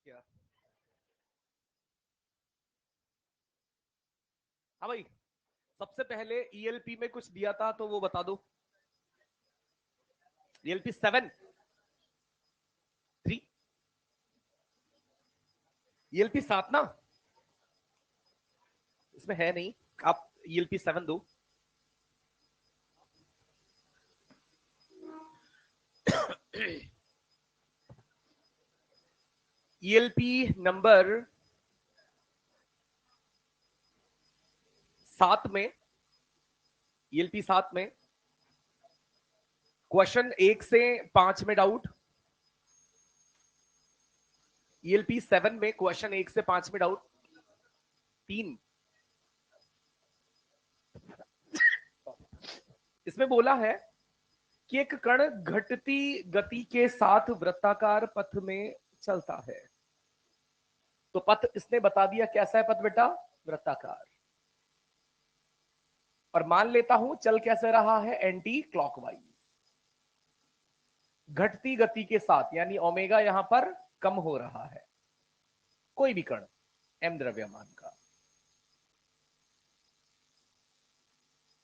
क्या? हाँ भाई, सबसे पहले ईएलपी में कुछ दिया था तो वो बता दो। ईएलपी 7 3 ईएलपी 7 ना, इसमें है नहीं। आप ईएलपी 7 दो। ईएलपी नंबर 7 में, ईएलपी 7 में क्वेश्चन 1 से 5 में डाउट। ईएलपी 7 में क्वेश्चन 1 से 5 में डाउट। 3 इसमें बोला है कि एक कण घटती गति के साथ वृत्ताकार पथ में चलता है। तो पथ इसने बता दिया कैसा है पथ बेटा, वृत्ताकार। और मान लेता हूं चल कैसे रहा है, एंटी क्लॉकवाइज, घटती गति के साथ, यानी ओमेगा यहां पर कम हो रहा है। कोई भी कण एम द्रव्यमान का।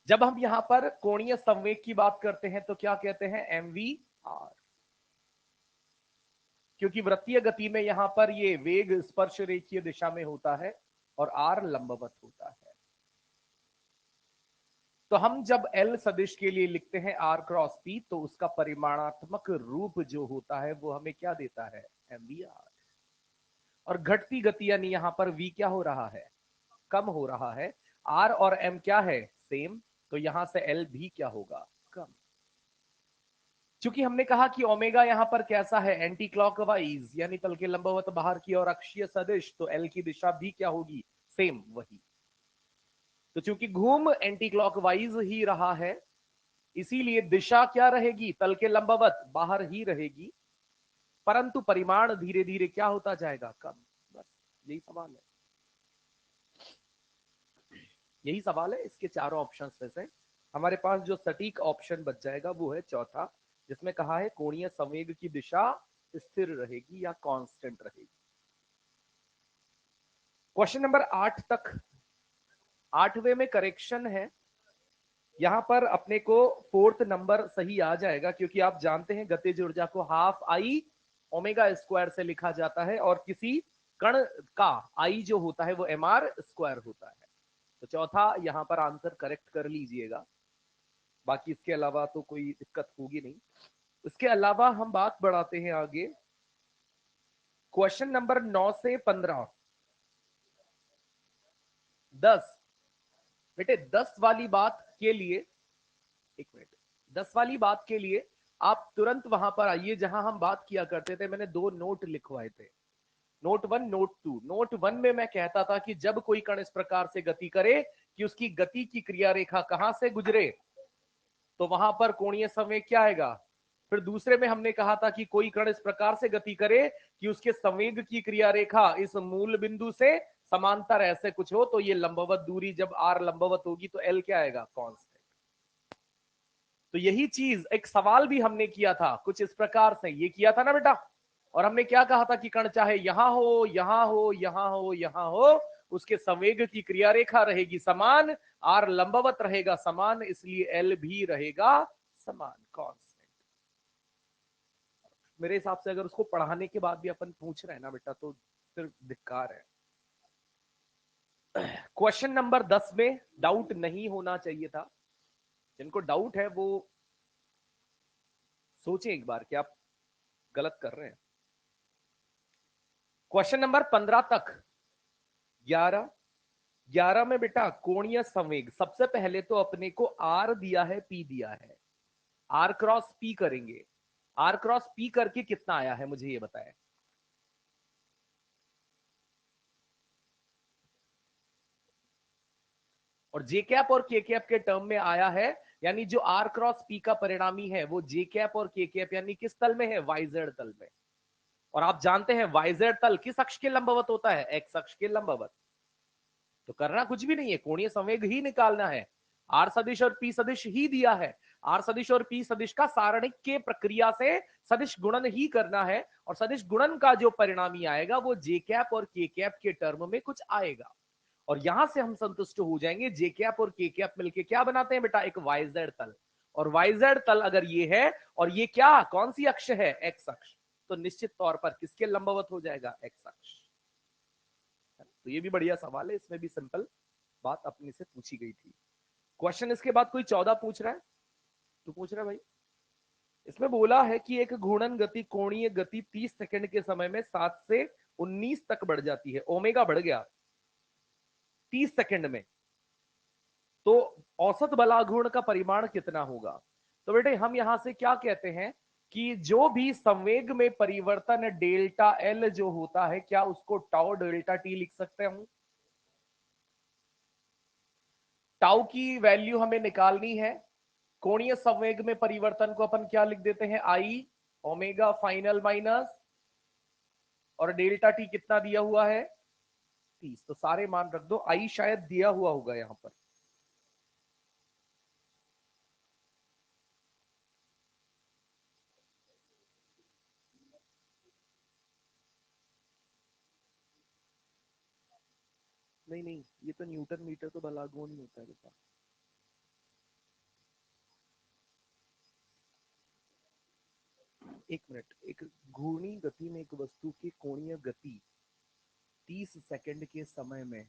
जब हम यहां पर कोणीय संवेग की बात करते हैं तो क्या कहते हैं, एम वी आर। क्योंकि वृत्तीय गति में यहां पर ये वेग स्पर्श रेखीय दिशा में होता है और आर लंबवत होता है। तो हम जब एल सदिश के लिए लिखते हैं आर क्रॉस पी, तो उसका परिमाणात्मक रूप जो होता है वो हमें क्या देता है, एम वी आर। और घटती गति यानी यहां पर वी क्या हो रहा है, कम हो रहा है। आर और एम क्या है, सेम। तो यहां से एल भी क्या होगा, कम। चूंकि हमने कहा कि ओमेगा यहां पर कैसा है, एंटी क्लॉकवाइज, यानी तल के लंबवत बाहर की और अक्षीय सदिश, तो एल की दिशा भी क्या होगी, सेम वही। तो चूंकि घूम एंटी क्लॉकवाइज ही रहा है, इसीलिए दिशा क्या रहेगी, तल के लंबवत बाहर ही रहेगी, परंतु परिमाण धीरे धीरे क्या होता जाएगा, कम। बस यही सवाल है, यही सवाल है। इसके चारों ऑप्शंस में से हमारे पास जो सटीक ऑप्शन बच जाएगा वो है चौथा, जिसमें कहा है कोणीय संवेग की दिशा स्थिर रहेगी या कांस्टेंट रहेगी। क्वेश्चन नंबर 8 तक, 8वें में करेक्शन है। यहां पर अपने को 4th नंबर सही आ जाएगा, क्योंकि आप जानते हैं गतिज ऊर्जा को हाफ आई ओमेगा स्क्वायर से लिखा जाता है, और किसी कण का आई जो होता है वो एम आर स्क्वायर होता है। तो चौथा यहां पर आंसर करेक्ट कर लीजिएगा, बाकी इसके अलावा तो कोई दिक्कत होगी नहीं। इसके अलावा हम बात बढ़ाते हैं आगे। क्वेश्चन नंबर 9 से 15, 10 बेटे, 10 वाली बात के लिए, एक मिनट, 10 वाली बात के लिए आप तुरंत वहां पर आइए जहां हम बात किया करते थे। मैंने 2 नोट लिखवाए थे, नोट 1 नोट 2। नोट 1 में मैं कहता था कि जब कोई कण इस प्रकार से गति करे कि उसकी गति की क्रिया रेखा कहां से गुजरे, तो वहां पर कोणीय संवेग क्या आएगा। फिर दूसरे में हमने कहा था कि कोई कण इस प्रकार से गति करे कि उसके संवेग की क्रिया रेखा इस मूल बिंदु से समांतर ऐसे कुछ हो, तो ये लंबवत दूरी जब आर लंबवत होगी तो एल क्या आएगा, कांस्टेंट। तो यही चीज एक सवाल भी हमने किया था कुछ इस प्रकार से, ये किया था ना बेटा। और हमने क्या कहा था कि कण चाहे यहां हो, यहां हो, यहां हो, यहां हो, उसके संवेग की क्रिया रेखा रहेगी समान, आर लंबवत रहेगा समान, इसलिए एल भी रहेगा समान, कांस्टेंट। मेरे हिसाब से अगर उसको पढ़ाने के बाद भी अपन पूछ रहे हैं ना बेटा, तो फिर धिक्कार है। क्वेश्चन नंबर 10 में डाउट नहीं होना चाहिए था। जिनको डाउट है वो सोचें एक बार कि आप गलत कर रहे हैं। क्वेश्चन नंबर 15 तक, 11, 11 में बेटा कोणीय संवेग, सबसे पहले तो अपने को आर दिया है, पी दिया है, आर क्रॉस पी करेंगे। आर क्रॉस पी करके कितना आया है मुझे ये बताएं। और जे कैप और के कैप के टर्म में आया है, यानी जो आर क्रॉस पी का परिणामी है वो जे कैप और के कैप यानी किस तल में है, वाइजेड तल में। और आप जानते हैं वाइजेड तल किस अक्ष के लंबवत होता है, एक्स अक्ष के लंबवत। तो करना कुछ भी नहीं है, कोणीय संवेग ही निकालना है। आर सदिश और पी सदिश ही दिया है, आर सदिश और पी सदिश का सारणिक के प्रक्रिया से सदिश गुणन ही करना है, और सदिश गुणन का जो परिणामी आएगा वो जे कैप और के कैप के टर्म में कुछ आएगा, और यहां से हम संतुष्ट हो जाएंगे। जे कैप और के कैप मिलके क्या बनाते हैं बेटा, एक वाईजेड तल, और वाईजेड तल अगर ये है और ये क्या कौन सी अक्ष है, एक्स अक्ष, तो निश्चित तौर पर किसके लंबवत हो जाएगा, एक्स अक्ष। तो ये भी बढ़िया सवाल है, इसमें भी सिंपल बात अपने से पूछी गई थी। क्वेश्चन इसके बाद कोई 14 पूछ रहा है, तो पूछ रहा है भाई। इसमें बोला है कि एक घूर्णन गति कोणीय गति 30 सेकंड के समय में 7 से 19 तक बढ़ जाती है, ओमेगा बढ़ गया 30 सेकंड में, तो औसत बलाघूर्ण का परिमाण कितना होगा। तो बेटे हम यहां से क्या कहते हैं कि जो भी संवेग में परिवर्तन डेल्टा एल जो होता है, क्या उसको टाउ डेल्टा टी लिख सकते हैं हम। टाउ की वैल्यू हमें निकालनी है, कोणीय संवेग में परिवर्तन को अपन क्या लिख देते हैं, आई ओमेगा फाइनल माइनस, और डेल्टा टी कितना दिया हुआ है 30, तो सारे मान रख दो, आई शायद दिया हुआ होगा यहां पर। नहीं नहीं, ये तो न्यूटन मीटर तो बलागुण ही होता है बेटा। एक मिनट, एक घूर्णी गति में एक वस्तु की कोणीय गति 30 सेकंड के समय में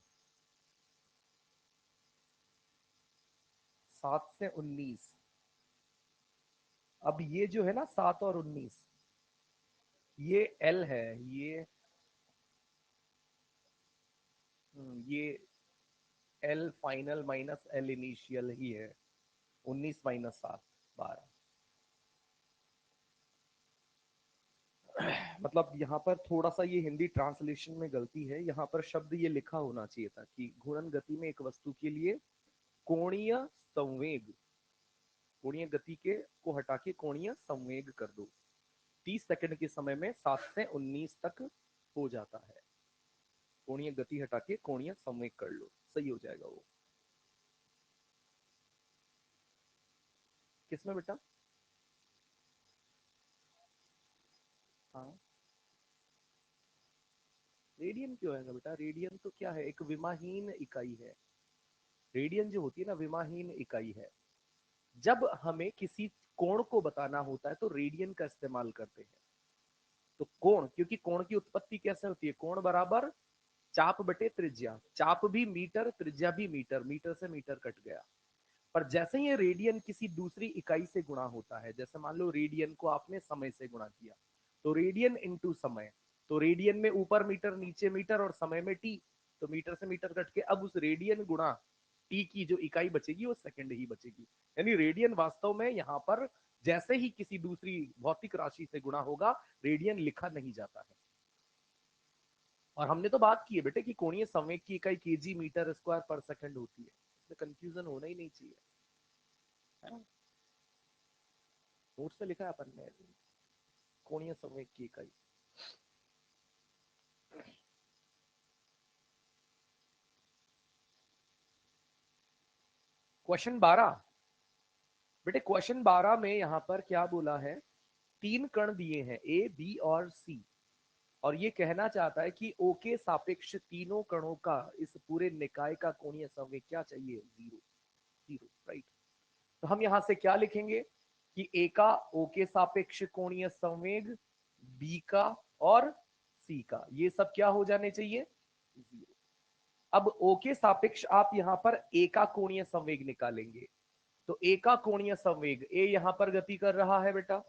7 से 19, अब ये जो है ना 7 और 19, ये एल है, ये L final minus L initial ही है, 19 माइनस 7 12। मतलब यहाँ पर थोड़ा सा ये हिंदी ट्रांसलेशन में गलती है, यहाँ पर शब्द ये लिखा होना चाहिए था कि घूर्णन गति में एक वस्तु के लिए कोणीय संवेग, कोणीय गति के को हटा के कोणीय संवेग कर दो, 30 सेकंड के समय में 7 से 19 तक हो जाता है, कोणीय गति हटा के कोणीय संवेग कर लो, सही हो जाएगा वो। किसमें बेटा, हाँ रेडियन क्यों आएगा बेटा, रेडियन तो क्या है, एक विमाहीन इकाई है, रेडियन जो होती है ना विमाहीन इकाई है। जब हमें किसी कोण को बताना होता है तो रेडियन का इस्तेमाल करते हैं। तो कोण, क्योंकि कोण की उत्पत्ति कैसे होती है, कोण बराबर चाप बटे त्रिज्या, चाप भी मीटर त्रिज्या भी मीटर, मीटर से मीटर कट गया। पर जैसे ही ये रेडियन किसी दूसरी इकाई से गुणा होता है, जैसे मान लो रेडियन को आपने समय से गुणा किया, तो रेडियन इंटू समय, तो रेडियन में ऊपर मीटर नीचे मीटर और समय में टी, तो मीटर से मीटर कट के अब उस रेडियन गुणा टी की जो इकाई बचेगी वो सेकंड ही बचेगी। यानी रेडियन वास्तव में यहाँ पर जैसे ही किसी दूसरी भौतिक राशि से गुणा होगा, रेडियन लिखा नहीं जाता है। और हमने तो बात की है बेटे कि कोणीय संवेग की इकाई केजी मीटर स्क्वायर पर सेकंड होती है, इसमें कंफ्यूजन होना ही नहीं चाहिए, है ना। नोट्स में लिखा है अपन ने कोणीय संवेग की इकाई। क्वेश्चन 12, बेटे क्वेश्चन 12 में यहाँ पर क्या बोला है, तीन कण दिए हैं ए बी और सी, और ये कहना चाहता है कि ओ के सापेक्ष तीनों कणों का इस पूरे निकाय का कोणीय संवेग क्या चाहिए, जीरो, जीरो राइट। तो हम यहां से क्या लिखेंगे कि ए का ओ के सापेक्ष कोणीय संवेग, बी का और सी का, ये सब क्या हो जाने चाहिए, जीरो। अब ओ के सापेक्ष आप यहां पर ए का कोणीय संवेग निकालेंगे, तो ए का कोणीय संवेग, ए यहां पर गति कर रहा है बेटा,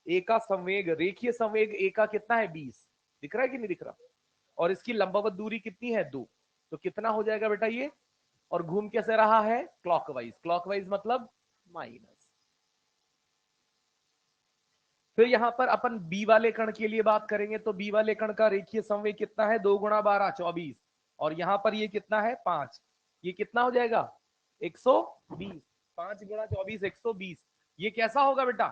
ए का संवेग, रेखीय संवेग ए का कितना है 20, दिख रहा है कि नहीं दिख रहा, और इसकी लंबवत दूरी कितनी है 2, तो कितना हो जाएगा बेटा ये, और घूम कैसे रहा है क्लॉकवाइज, क्लॉकवाइज मतलब माइनस। फिर यहां पर अपन बी वाले कण के लिए बात करेंगे, तो बी वाले कण का रेखीय संवेग कितना है, 2 गुणा 12 24, और यहां पर ये कितना है 5, ये कितना हो जाएगा 120, 5 गुणा 24 120, ये कैसा होगा बेटा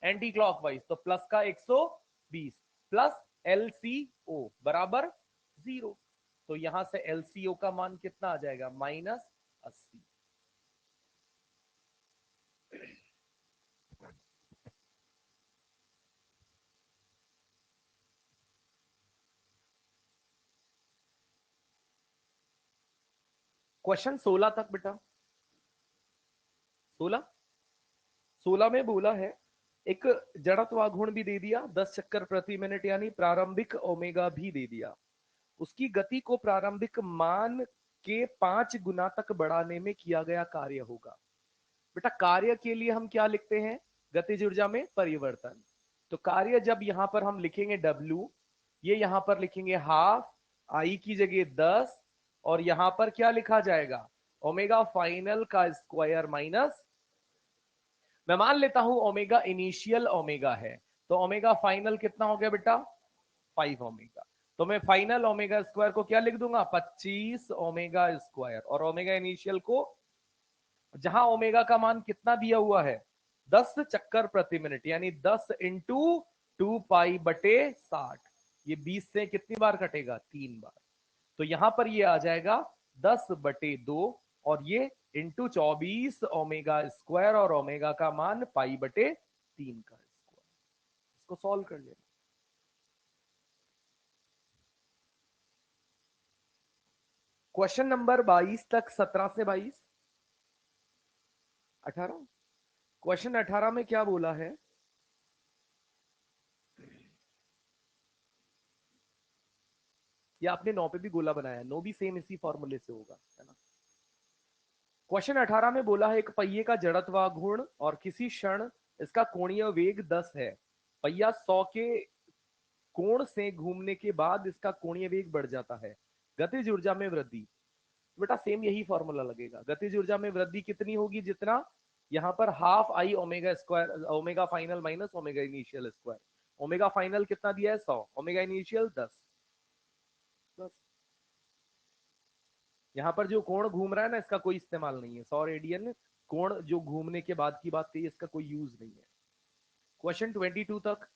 एंटी क्लॉकवाइज, तो प्लस का 120 प्लस एलसीओ बराबर 0, तो यहां से एलसीओ का मान कितना आ जाएगा -80। क्वेश्चन 16 तक बेटा, 16 में बोला है एक जड़त्वाघूर्ण भी दे दिया 10 चक्कर प्रति मिनट, यानी प्रारंभिक ओमेगा भी दे दिया। उसकी गति को प्रारंभिक मान के 5 गुना तक बढ़ाने में किया गया कार्य होगा। बेटा कार्य के लिए हम क्या लिखते हैं, गतिज ऊर्जा में परिवर्तन। तो कार्य जब यहां पर हम लिखेंगे W, ये यहां पर लिखेंगे हाफ, आई की जगह 10, और यहां पर क्या लिखा जाएगा, ओमेगा फाइनल का स्क्वायर माइनस, मैं मान लेता हूं ओमेगा इनिशियल ओमेगा है, तो ओमेगा फाइनल कितना हो गया बेटा 5 ओमेगा। तो मैं फाइनल ओमेगा स्क्वायर को क्या लिख दूंगा 25 ओमेगा स्क्वायर, और ओमेगा इनिशियल को, जहां ओमेगा का मान कितना दिया हुआ है 10 चक्कर प्रति मिनट, यानी 10 इंटू 2 पाई/60, ये 20 से कितनी बार कटेगा 3 बार। तो यहां पर ये आ जाएगा 10/2, और ये इंटू 24 ओमेगा स्क्वायर, और ओमेगा का मान पाई/3 का स्क्वायर। इसको सॉल्व कर लेना। क्वेश्चन नंबर 22 तक, 17 से 22, 18, क्वेश्चन 18 में क्या बोला है, ये आपने 9 पे भी गोला बनाया, 9 भी सेम इसी फॉर्मूले से होगा, है ना। क्वेश्चन 18 में बोला है एक पहिए का जड़त्वाघूर्ण और किसी क्षण इसका कोणीय वेग 10 है, पहिया 100 के कोण से घूमने के बाद इसका कोणीय वेग बढ़ जाता है, गतिज ऊर्जा में वृद्धि। बेटा सेम यही फॉर्मूला लगेगा, गतिज ऊर्जा में वृद्धि कितनी होगी, जितना यहां पर half I omega square, omega final minus omega initial square. Omega final कितना दिया है 100, ओमेगा इनिशियल 10, यहाँ पर जो कोण घूम रहा है ना, इसका कोई इस्तेमाल नहीं है, 100 रेडियन कोण जो घूमने के बाद की बात कही, इसका कोई यूज नहीं है। क्वेश्चन 22 तक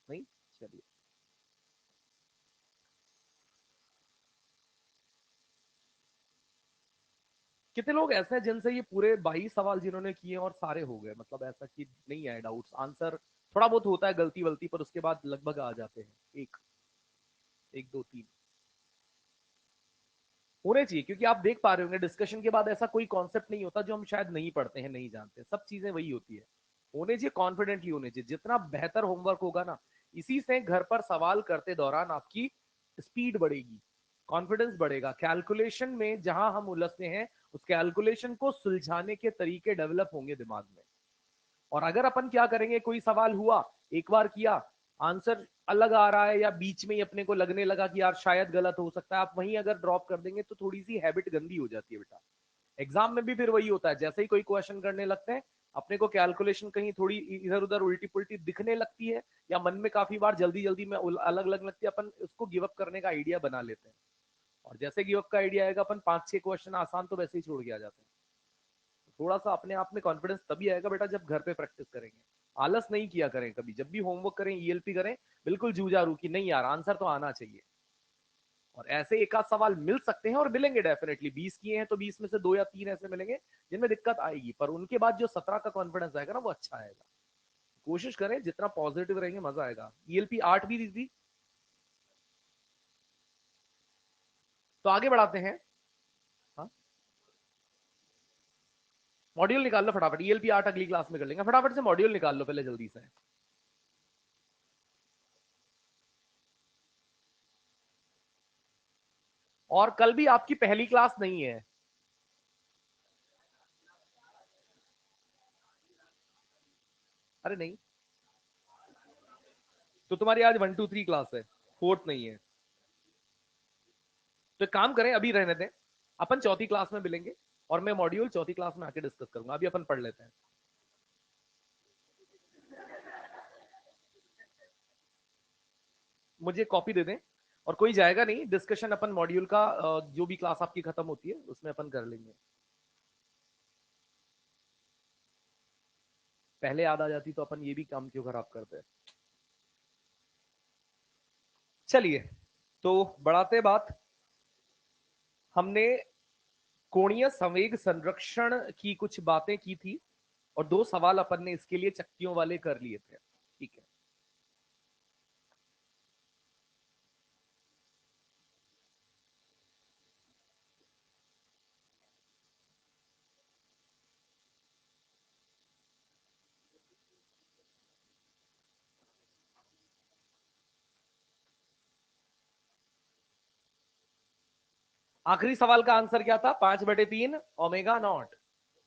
नहीं, चलिए। कितने लोग ऐसे हैं जिनसे ये पूरे 22 सवाल जिन्होंने किए और सारे हो गए, मतलब ऐसा कि नहीं आए डाउट्स, आंसर थोड़ा बहुत होता है गलती वलती, पर उसके बाद लगभग आ जाते हैं, एक एक दो तीन होने चाहिए, क्योंकि आप देख पा रहे होंगे डिस्कशन के बाद ऐसा कोई कॉन्सेप्ट नहीं होता जो हम शायद नहीं पढ़ते हैं, नहीं जानते, सब चीजें वही होती है। होने चाहिए, कॉन्फिडेंटली होने चाहिए, जितना बेहतर होमवर्क होगा ना, इसी से घर पर सवाल करते दौरान आपकी स्पीड बढ़ेगी, कॉन्फिडेंस बढ़ेगा, कैलकुलेशन में जहां हम उलझते हैं उस कैलकुलेशन को सुलझाने के तरीके डेवलप होंगे दिमाग में। और अगर अपन क्या करेंगे, कोई सवाल हुआ, एक बार किया, आंसर अलग आ रहा है, या बीच में ही अपने को लगने लगा कि यार शायद गलत हो सकता है, आप वहीं अगर ड्रॉप कर देंगे तो थोड़ी सी हैबिट गंदी हो जाती है बेटा। एग्जाम में भी फिर वही होता है, जैसे ही कोई क्वेश्चन करने लगते हैं, अपने को कैलकुलेशन कहीं थोड़ी इधर उधर उल्टी पुल्टी दिखने लगती है, या मन में काफी बार जल्दी जल्दी में अलग अलग लगती है, अपन उसको गिव अप करने का आइडिया बना लेते हैं। और जैसे गिव अप का आइडिया आएगा, अपन 5-6 क्वेश्चन आसान तो वैसे ही छोड़ के आ जाते हैं। थोड़ा सा अपने आप में कॉन्फिडेंस तभी आएगा बेटा जब घर पे प्रैक्टिस करेंगे। आलस नहीं किया करें कभी, जब भी होमवर्क करें, ईएलपी करें, बिल्कुल जूझारू कि नहीं यार आंसर तो आना चाहिए। और ऐसे एक आध सवाल मिल सकते हैं, और मिलेंगे डेफिनेटली, 20 किए हैं तो 20 में से 2 या 3 ऐसे मिलेंगे जिनमें दिक्कत आएगी, पर उनके बाद जो 17 का कॉन्फिडेंस आएगा ना, वो अच्छा आएगा। कोशिश करें, जितना पॉजिटिव रहेंगे मजा आएगा। ईएलपी 8 भी दी थी, तो आगे बढ़ाते हैं। हाँ, मॉड्यूल निकाल लो फटाफट, ईएलपी 8 अगली क्लास में कर लेंगे, फटाफट से मॉड्यूल निकाल लो पहले जल्दी से। और कल भी आपकी पहली क्लास नहीं है। अरे नहीं, तो तुम्हारी आज 1 2 3 क्लास है, फोर्थ नहीं है। तो एक काम करें, अभी रहने दें, अपन चौथी क्लास में मिलेंगे, और मैं मॉड्यूल चौथी क्लास में आके डिस्कस करूंगा, अभी अपन पढ़ लेते हैं। मुझे कॉपी दे दें, और कोई जाएगा नहीं, डिस्कशन अपन मॉड्यूल का जो भी क्लास आपकी खत्म होती है उसमें अपन कर लेंगे। पहले याद आ जाती तो अपन ये भी काम क्यों खराब करते हैं। चलिए, तो बढ़ाते बात, हमने कोणीय संवेग संरक्षण की कुछ बातें की थी, और 2 सवाल अपन ने इसके लिए चक्कियों वाले कर लिए थे, ठीक है। आखिरी सवाल का आंसर क्या था? 5/3 ओमेगा नॉट,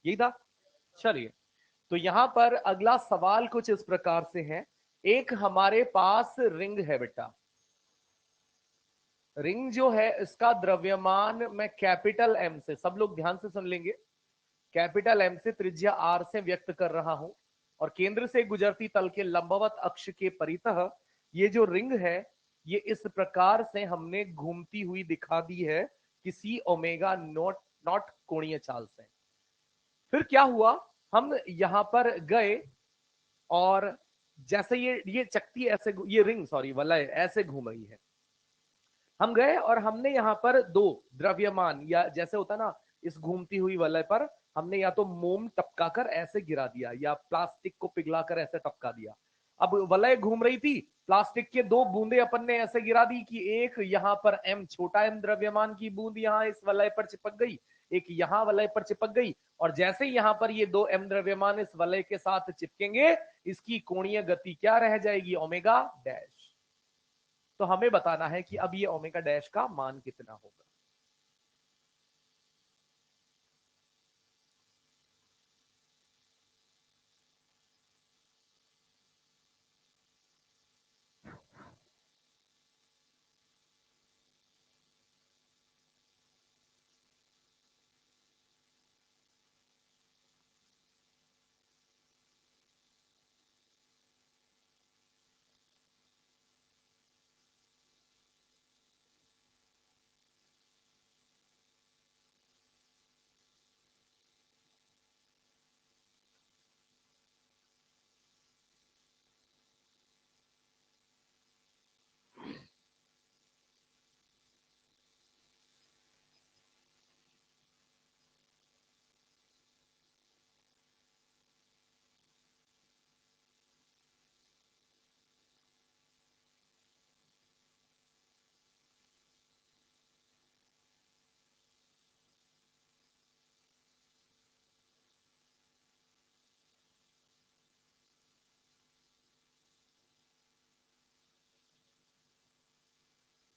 यही था। चलिए, तो यहां पर अगला सवाल कुछ इस प्रकार से है। एक हमारे पास रिंग है बेटा। रिंग जो है इसका द्रव्यमान मैं कैपिटल एम से, सब लोग ध्यान से सुन लेंगे, कैपिटल एम से त्रिज्या आर से व्यक्त कर रहा हूं, और केंद्र से गुजरती तल के लंबवत अक्ष के परितः ये जो रिंग है ये इस प्रकार से हमने घूमती हुई दिखा दी है किसी ओमेगा नॉट नॉट कोणीय चाल से। फिर क्या हुआ, हम यहां पर गए और जैसे ये चकती ऐसे, ये रिंग सॉरी वलय ऐसे घूम रही है, हम गए और हमने यहाँ पर दो द्रव्यमान, या जैसे होता ना इस घूमती हुई वलय पर हमने या तो मोम टपका कर ऐसे गिरा दिया या प्लास्टिक को पिघलाकर ऐसे टपका दिया। अब वलय घूम रही थी, प्लास्टिक के दो बूंदे अपन ने ऐसे गिरा दी कि एक यहाँ पर एम छोटा एम द्रव्यमान की बूंद यहाँ इस वलय पर चिपक गई, एक यहाँ वलय पर चिपक गई, और जैसे यहाँ पर ये दो एम द्रव्यमान इस वलय के साथ चिपकेंगे इसकी कोणीय गति क्या रह जाएगी? Omega dash. तो हमें बताना है कि अब ये ओमेगा डैश का मान कितना होगा।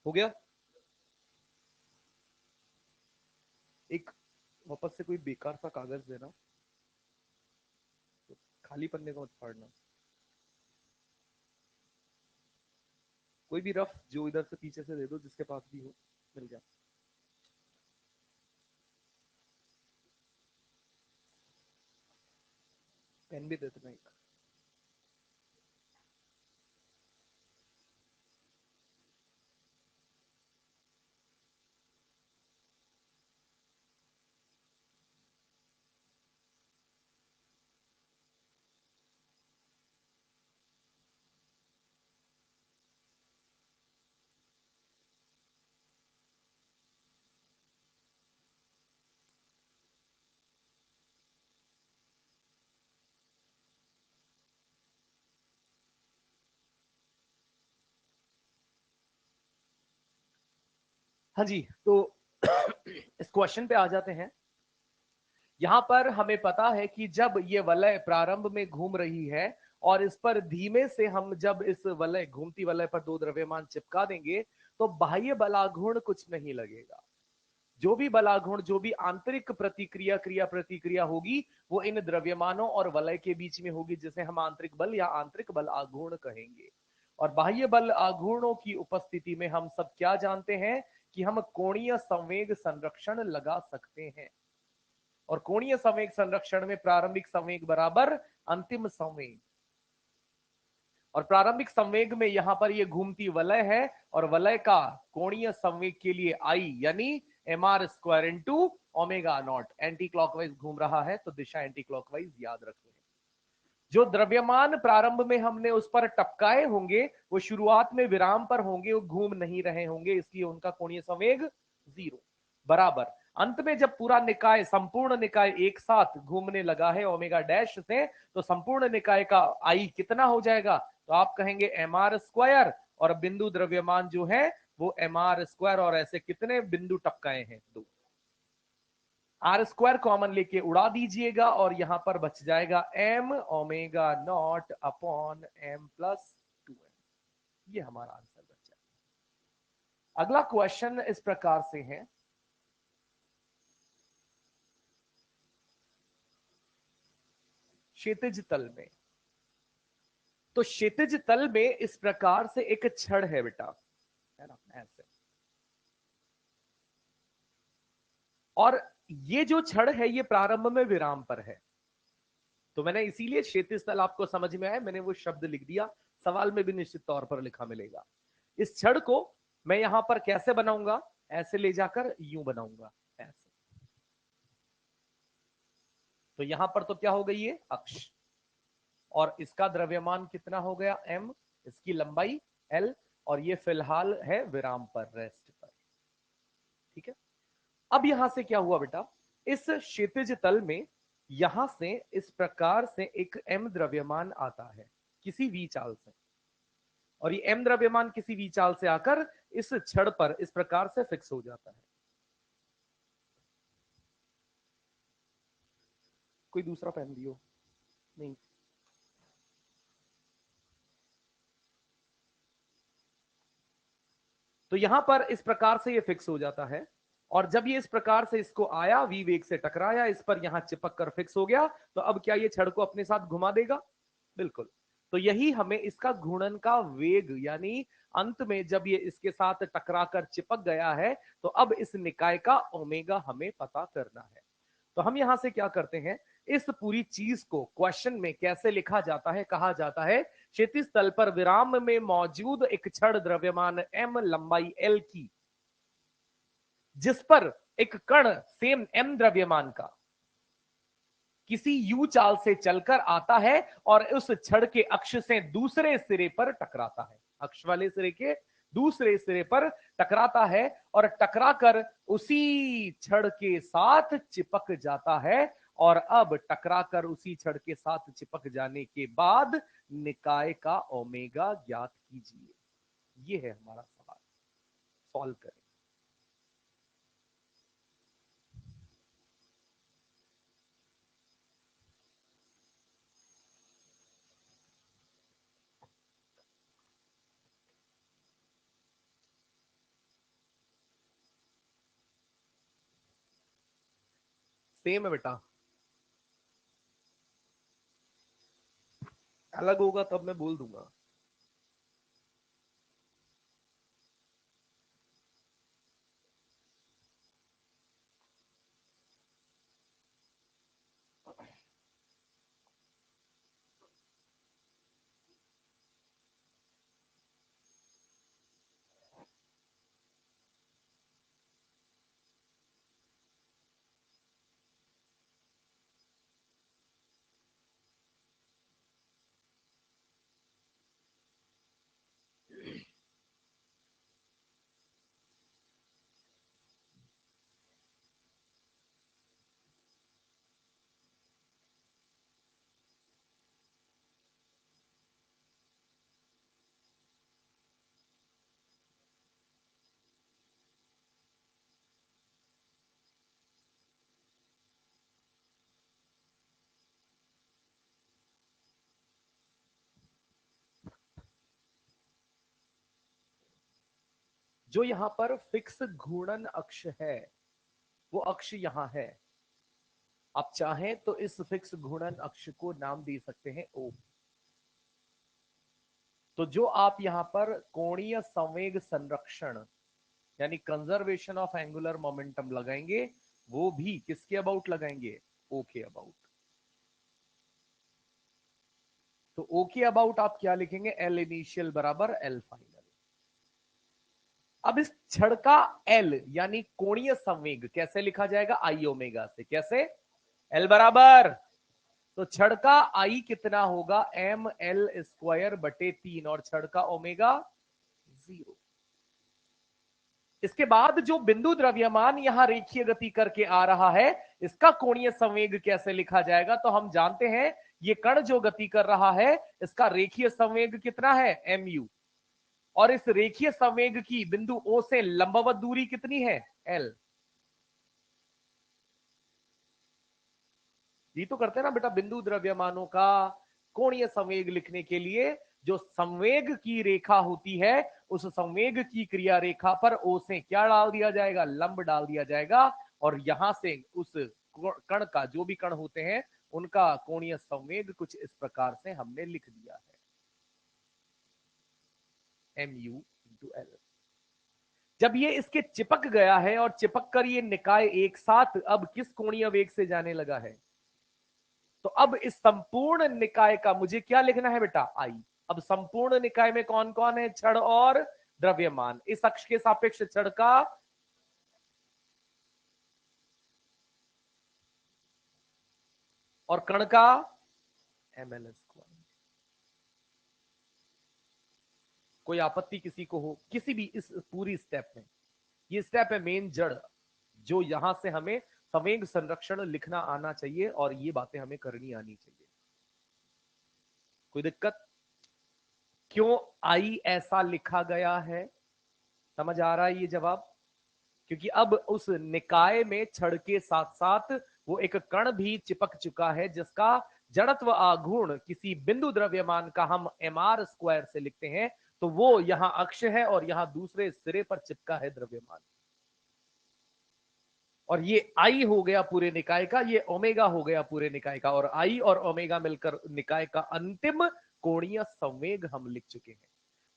हो गया? एक वापस से कोई बेकार सा कागज देना, तो खाली पन्ने को मत फाड़ना, कोई भी रफ जो इधर से पीछे से दे दो जिसके पास भी हो, मिल गया। पेन भी दे देना एक। हाँ जी, तो इस क्वेश्चन पे आ जाते हैं। यहां पर हमें पता है कि जब ये वलय प्रारंभ में घूम रही है और इस पर धीमे से हम जब इस वलय घूमती वलय पर दो द्रव्यमान चिपका देंगे तो बाह्य बलाघूर्ण कुछ नहीं लगेगा। जो भी बलाघूर्ण, जो भी आंतरिक प्रतिक्रिया क्रिया प्रतिक्रिया होगी वो इन द्रव्यमानों और वलय के बीच में होगी, जिसे हम आंतरिक बल या आंतरिक बल आघूर्ण कहेंगे। और बाह्य बल आघूर्णों की उपस्थिति में हम सब क्या जानते हैं कि हम कोणीय संवेग संरक्षण लगा सकते हैं। और कोणीय संवेग संरक्षण में प्रारंभिक संवेग बराबर अंतिम संवेग, और प्रारंभिक संवेग में यहां पर ये घूमती वलय है और वलय का कोणीय संवेग के लिए आई यानी mr² into omega naught, anti clockwise घूम रहा है तो दिशा एंटी क्लॉकवाइज याद रखें। जो द्रव्यमान प्रारंभ में हमने उस पर टपकाए होंगे वो शुरुआत में विराम पर होंगे, वो घूम नहीं रहे होंगे, इसलिए उनका कोणीय संवेग 0 बराबर। अंत में जब पूरा निकाय, संपूर्ण निकाय एक साथ घूमने लगा है ओमेगा डैश से, तो संपूर्ण निकाय का आई कितना हो जाएगा? तो आप कहेंगे mr², और बिंदु द्रव्यमान जो है वो mr², और ऐसे कितने बिंदु टपकाए हैं? 2। r² कॉमन लेके उड़ा दीजिएगा और यहां पर बच जाएगा m omega naught upon m plus 2m। ये हमारा आंसर बच जाएगा। अगला क्वेश्चन इस प्रकार से है, क्षैतिज तल में। तो क्षैतिज तल में इस प्रकार से एक छड़ है बेटा, है ना, ऐसे। और ये जो छड़ है ये प्रारंभ में विराम पर है। तो मैंने इसीलिए क्षैतिज तल आपको समझ में आया, मैंने वो शब्द लिख दिया, सवाल में भी निश्चित तौर पर लिखा मिलेगा। इस छड़ को मैं यहां पर कैसे बनाऊंगा, ऐसे ले जाकर यूं बनाऊंगा, ऐसे। तो यहां पर तो क्या हो गई ये अक्ष, और इसका द्रव्यमान कितना हो गया m, इसकी लंबाई l, और ये फिलहाल है विराम पर, रेस्ट पर। ठीक है। अब यहां से क्या हुआ बेटा, इस क्षैतिज तल में यहां से इस प्रकार से एक m द्रव्यमान आता है किसी v चाल से, और ये m द्रव्यमान किसी v चाल से आकर इस छड़ पर इस प्रकार से फिक्स हो जाता है। कोई दूसरा पेन दियो, नहीं। तो यहां पर इस प्रकार से ये फिक्स हो जाता है, और जब ये इस प्रकार से इसको आया, वी वेग से टकराया, इस पर यहां चिपक कर फिक्स हो गया, तो अब क्या ये छड़ को अपने साथ घुमा देगा? बिल्कुल। तो यही हमें इसका घूर्णन का वेग, यानी अंत में जब ये इसके साथ टकरा कर चिपक गया है, तो अब इस निकाय का ओमेगा हमें पता करना है। तो हम यहां से क्या करते हैं, इस पूरी चीज को क्वेश्चन में कैसे लिखा जाता है, कहा जाता है क्षैतिज तल पर विराम में मौजूद एक छड़ द्रव्यमान m लंबाई l की, जिस पर एक कण सेम m द्रव्यमान का किसी u चाल से चलकर आता है और उस छड़ के अक्ष से दूसरे सिरे पर टकराता है, अक्ष वाले सिरे के दूसरे सिरे पर टकराता है, और टकराकर उसी छड़ के साथ चिपक जाता है। और अब टकराकर उसी छड़ के साथ चिपक जाने के बाद निकाय का ओमेगा ज्ञात कीजिए। ये है हमारा सवाल, सॉल्व करें। सेम है बेटा, अलग होगा तब मैं बोल दूंगा। जो यहां पर फिक्स घूर्णन अक्ष है, वो अक्ष यहां है। आप चाहें तो इस फिक्स घूर्णन अक्ष को नाम दे सकते हैं ओ। तो जो आप यहां पर कोणीय संवेग संरक्षण यानी कंजर्वेशन ऑफ एंगुलर मोमेंटम लगाएंगे, वो भी किसके अबाउट लगाएंगे? ओ के अबाउट। तो ओ के अबाउट आप क्या लिखेंगे? एल इनिशियल बराबर एल फाइनल। अब इस छड़ का एल यानी कोणीय संवेग कैसे लिखा जाएगा? आई ओमेगा से। कैसे? एल बराबर, तो छड़ का आई कितना होगा? एम एल स्क्वायर बटे 3, और छड़ का ओमेगा 0। इसके बाद जो बिंदु द्रव्यमान यहां रेखीय गति करके आ रहा है, इसका कोणीय संवेग कैसे लिखा जाएगा? तो हम जानते हैं ये कण जो गति कर रहा है, इसका रेखीय संवेग कितना है? mu। और इस रेखीय संवेग की बिंदु O से लंबवत दूरी कितनी है? L। ये तो करते हैं ना बेटा, बिंदु द्रव्यमानों का कोणीय संवेग लिखने के लिए जो संवेग की रेखा होती है, उस संवेग की क्रिया रेखा पर O से क्या डाल दिया जाएगा? लंब डाल दिया जाएगा, और यहां से उस कण का, जो भी कण होते हैं, उनका कोणीय संवेग कुछ इस प्रकार से हमने लिख दिया है, mu/L। जब ये इसके चिपक गया है और चिपक कर ये निकाय एक साथ अब किस कोणीय वेग से जाने लगा है, तो अब इस संपूर्ण निकाय का मुझे क्या लिखना है बेटा, आई। अब संपूर्ण निकाय में कौन कौन है, छड़ और द्रव्यमान। इस अक्ष के सापेक्ष छड़ का और कण का ml²। कोई आपत्ति किसी को हो किसी भी इस पूरी स्टेप में? ये स्टेप है मेन जड़, जो यहां से हमें संवेग संरक्षण लिखना आना चाहिए और ये बातें हमें करनी आनी चाहिए। कोई दिक्कत? क्यों आई ऐसा लिखा गया है, समझ आ रहा है ये जवाब? क्योंकि अब उस निकाय में छड़ के साथ साथ वो एक कण भी चिपक चुका है, जिसका जड़त्व आघूर्ण किसी बिंदु द्रव्यमान का हम mr² से लिखते हैं, तो वो यहां अक्ष है और यहां दूसरे सिरे पर चिपका है द्रव्यमान। और ये आई हो गया पूरे निकाय का, ये ओमेगा हो गया पूरे निकाय का, और आई और ओमेगा मिलकर निकाय का अंतिम कोणीय संवेग हम लिख चुके हैं।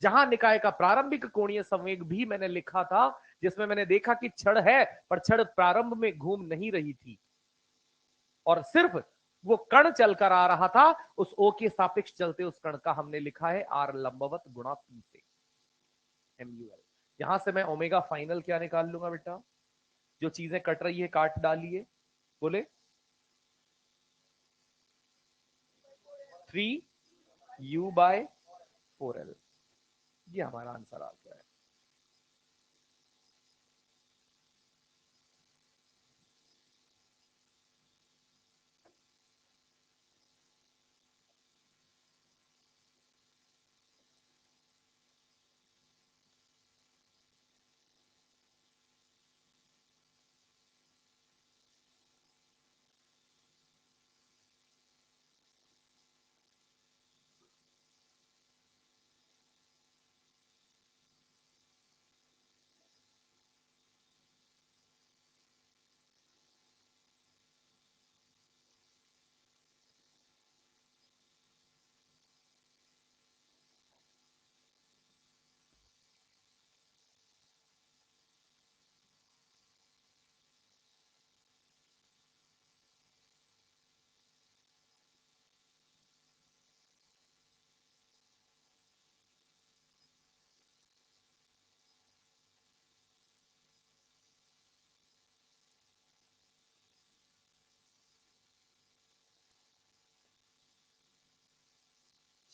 जहां निकाय का प्रारंभिक कोणीय संवेग भी मैंने लिखा था, जिसमें मैंने देखा कि छड़ है पर छड़ प्रारंभ में घूम नहीं रही थी और सिर्फ वो कण चलकर आ रहा था, उस ओ के सापेक्ष चलते उस कण का हमने लिखा है आर लंबवत गुणा पी से, MUL। यहां से मैं ओमेगा फाइनल क्या निकाल लूंगा बेटा? जो चीजें कट रही है काट डालिए, बोले 3u/4l। ये हमारा आंसर आ गया है।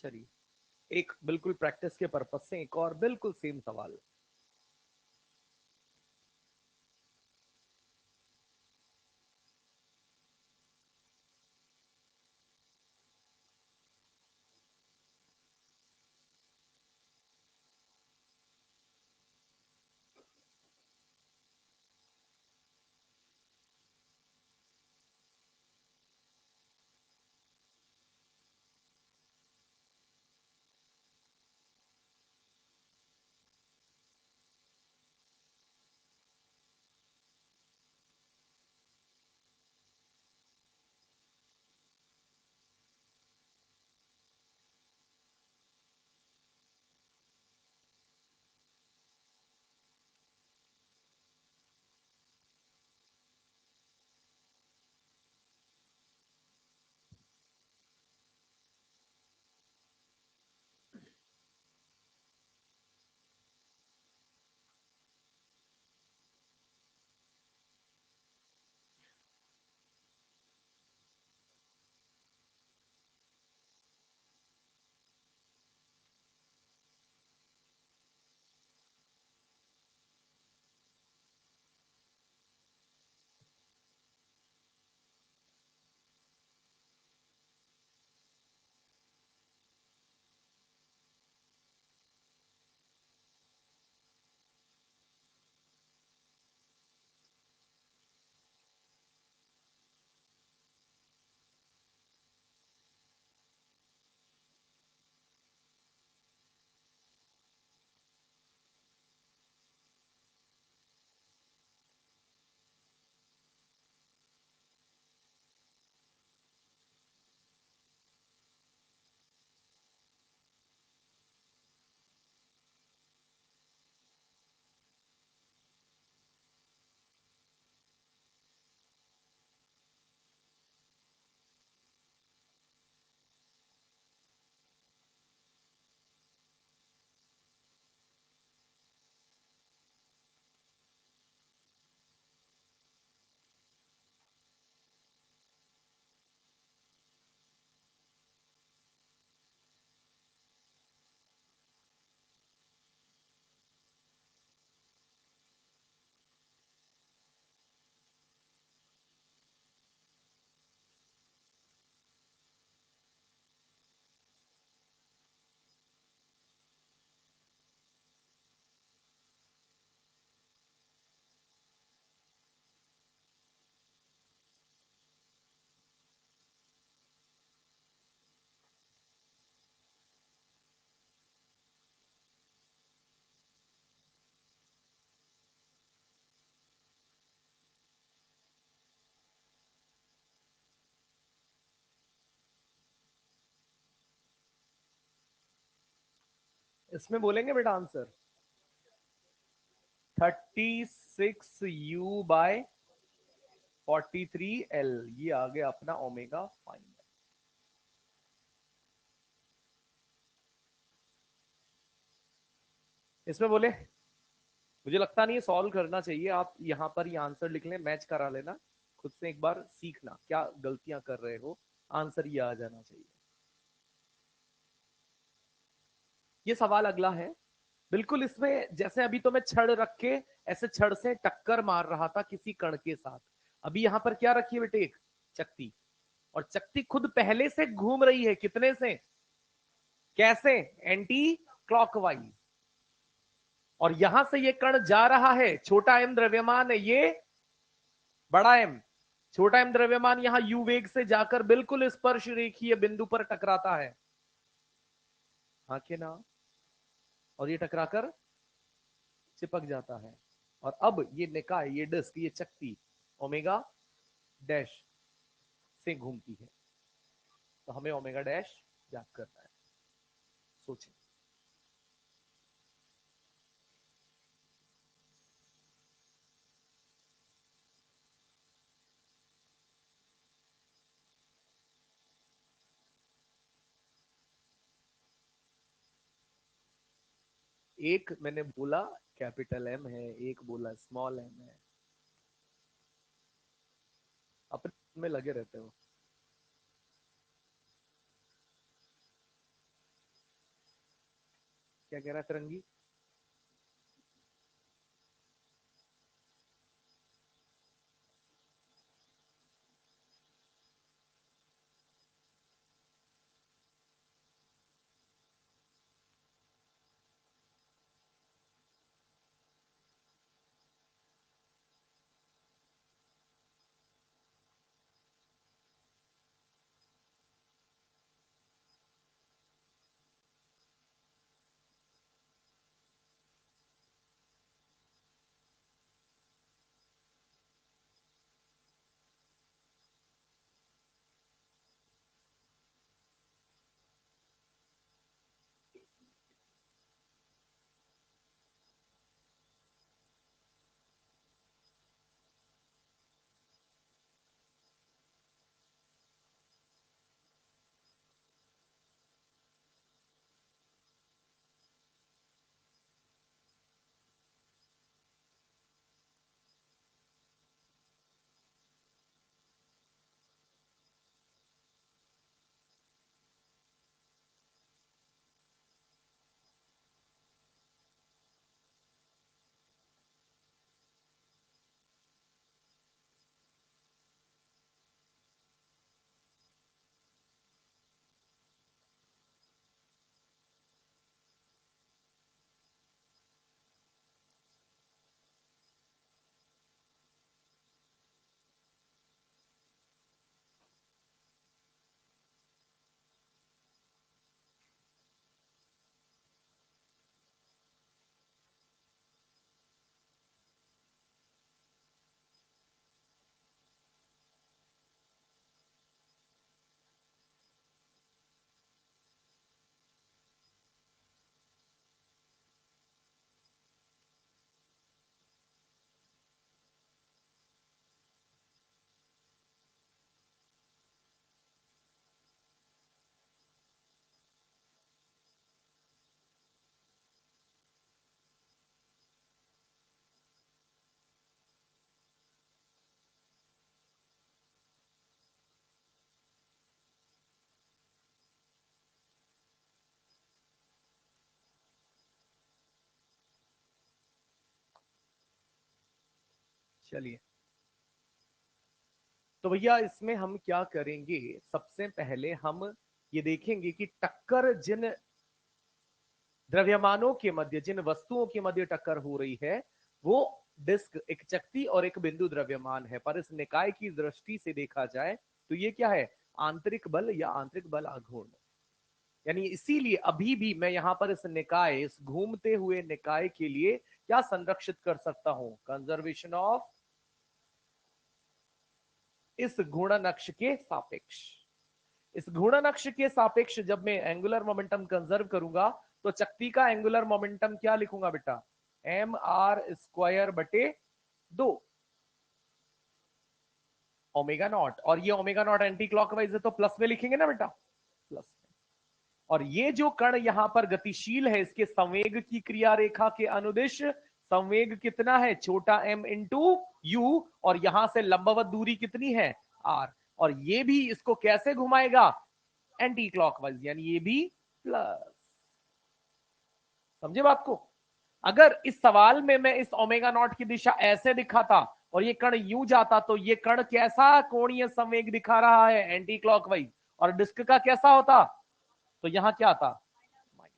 चलिए एक बिल्कुल प्रैक्टिस के पर्पज से एक और बिल्कुल सेम सवाल। इसमें बोलेंगे बेटा आंसर 36u/43l, ये आ गया अपना ओमेगा फाइनल। इसमें बोले मुझे लगता नहीं है सॉल्व करना चाहिए, आप यहां पर ये आंसर लिख लें, मैच करा लेना खुद से, एक बार सीखना क्या गलतियां कर रहे हो, आंसर ये आ जाना चाहिए। ये सवाल अगला है, बिल्कुल इसमें जैसे अभी तो मैं छड़ रख के ऐसे छड़ से टक्कर मार रहा था किसी कण के साथ, अभी यहां पर क्या रखी है बेटे, एक चकती, और चकती खुद पहले से घूम रही है, कितने से, कैसे, एंटी क्लॉकवाइज, और यहां से ये कण जा रहा है, छोटा एम द्रव्यमान है, ये बड़ा एम, छोटा एम द्रव्यमान यहां यू वेग से जाकर बिल्कुल स्पर्श रेखीय बिंदु पर टकराता है, हाँ के ना, और ये टकराकर चिपक जाता है, और अब ये निकाय, ये डिस्क, ये चकती ओमेगा डैश से घूमती है, तो हमें ओमेगा डैश याद करना है, सोचें। एक मैंने बोला कैपिटल एम है, एक बोला स्मॉल एम है, अपने में लगे रहते हो। क्या कह रहा है फिरंगी? चलिए, तो भैया इसमें हम क्या करेंगे, सबसे पहले हम ये देखेंगे कि टक्कर जिन द्रव्यमानों के मध्य, जिन वस्तुओं के मध्य टक्कर हो रही है, वो डिस्क, एक चक्ति और एक बिंदु द्रव्यमान है, पर इस निकाय की दृष्टि से देखा जाए तो ये क्या है, आंतरिक बल या आंतरिक बल आघूर्ण, यानी इसीलिए अभी भी मैं यहां पर इस निकाय, इस घूमते हुए निकाय के लिए क्या संरक्षित कर सकता हूं, कंजर्वेशन ऑफ, इस घूर्णन अक्ष के सापेक्ष, इस घूर्णन अक्ष के सापेक्ष जब मैं एंगुलर मोमेंटम कंजर्व करूंगा, तो चक्ति का एंगुलर मोमेंटम क्या लिखूंगा बेटा, एम आर स्क्वायर बटे 2 ओमेगा नॉट, और ये ओमेगा नॉट एंटी क्लॉकवाइज है तो प्लस में लिखेंगे ना बेटा, प्लस में। और ये जो कण यहां पर गतिशील है, इसके संवेग की क्रिया रेखा के अनुदिश संवेग कितना है, छोटा m इंटू यू, और यहां से लंबवत दूरी कितनी है, r, और ये भी इसको कैसे घुमाएगा, एंटी क्लॉकवाइज, यानी ये भी प्लस। समझे बात को। अगर इस सवाल में मैं इस ओमेगा नॉट की दिशा ऐसे दिखाता और ये कण यूं जाता, तो ये कण कैसा कोणीय संवेग दिखा रहा है, एंटी क्लॉकवाइज, और डिस्क का कैसा होता, तो यहां क्या आता, माइनस।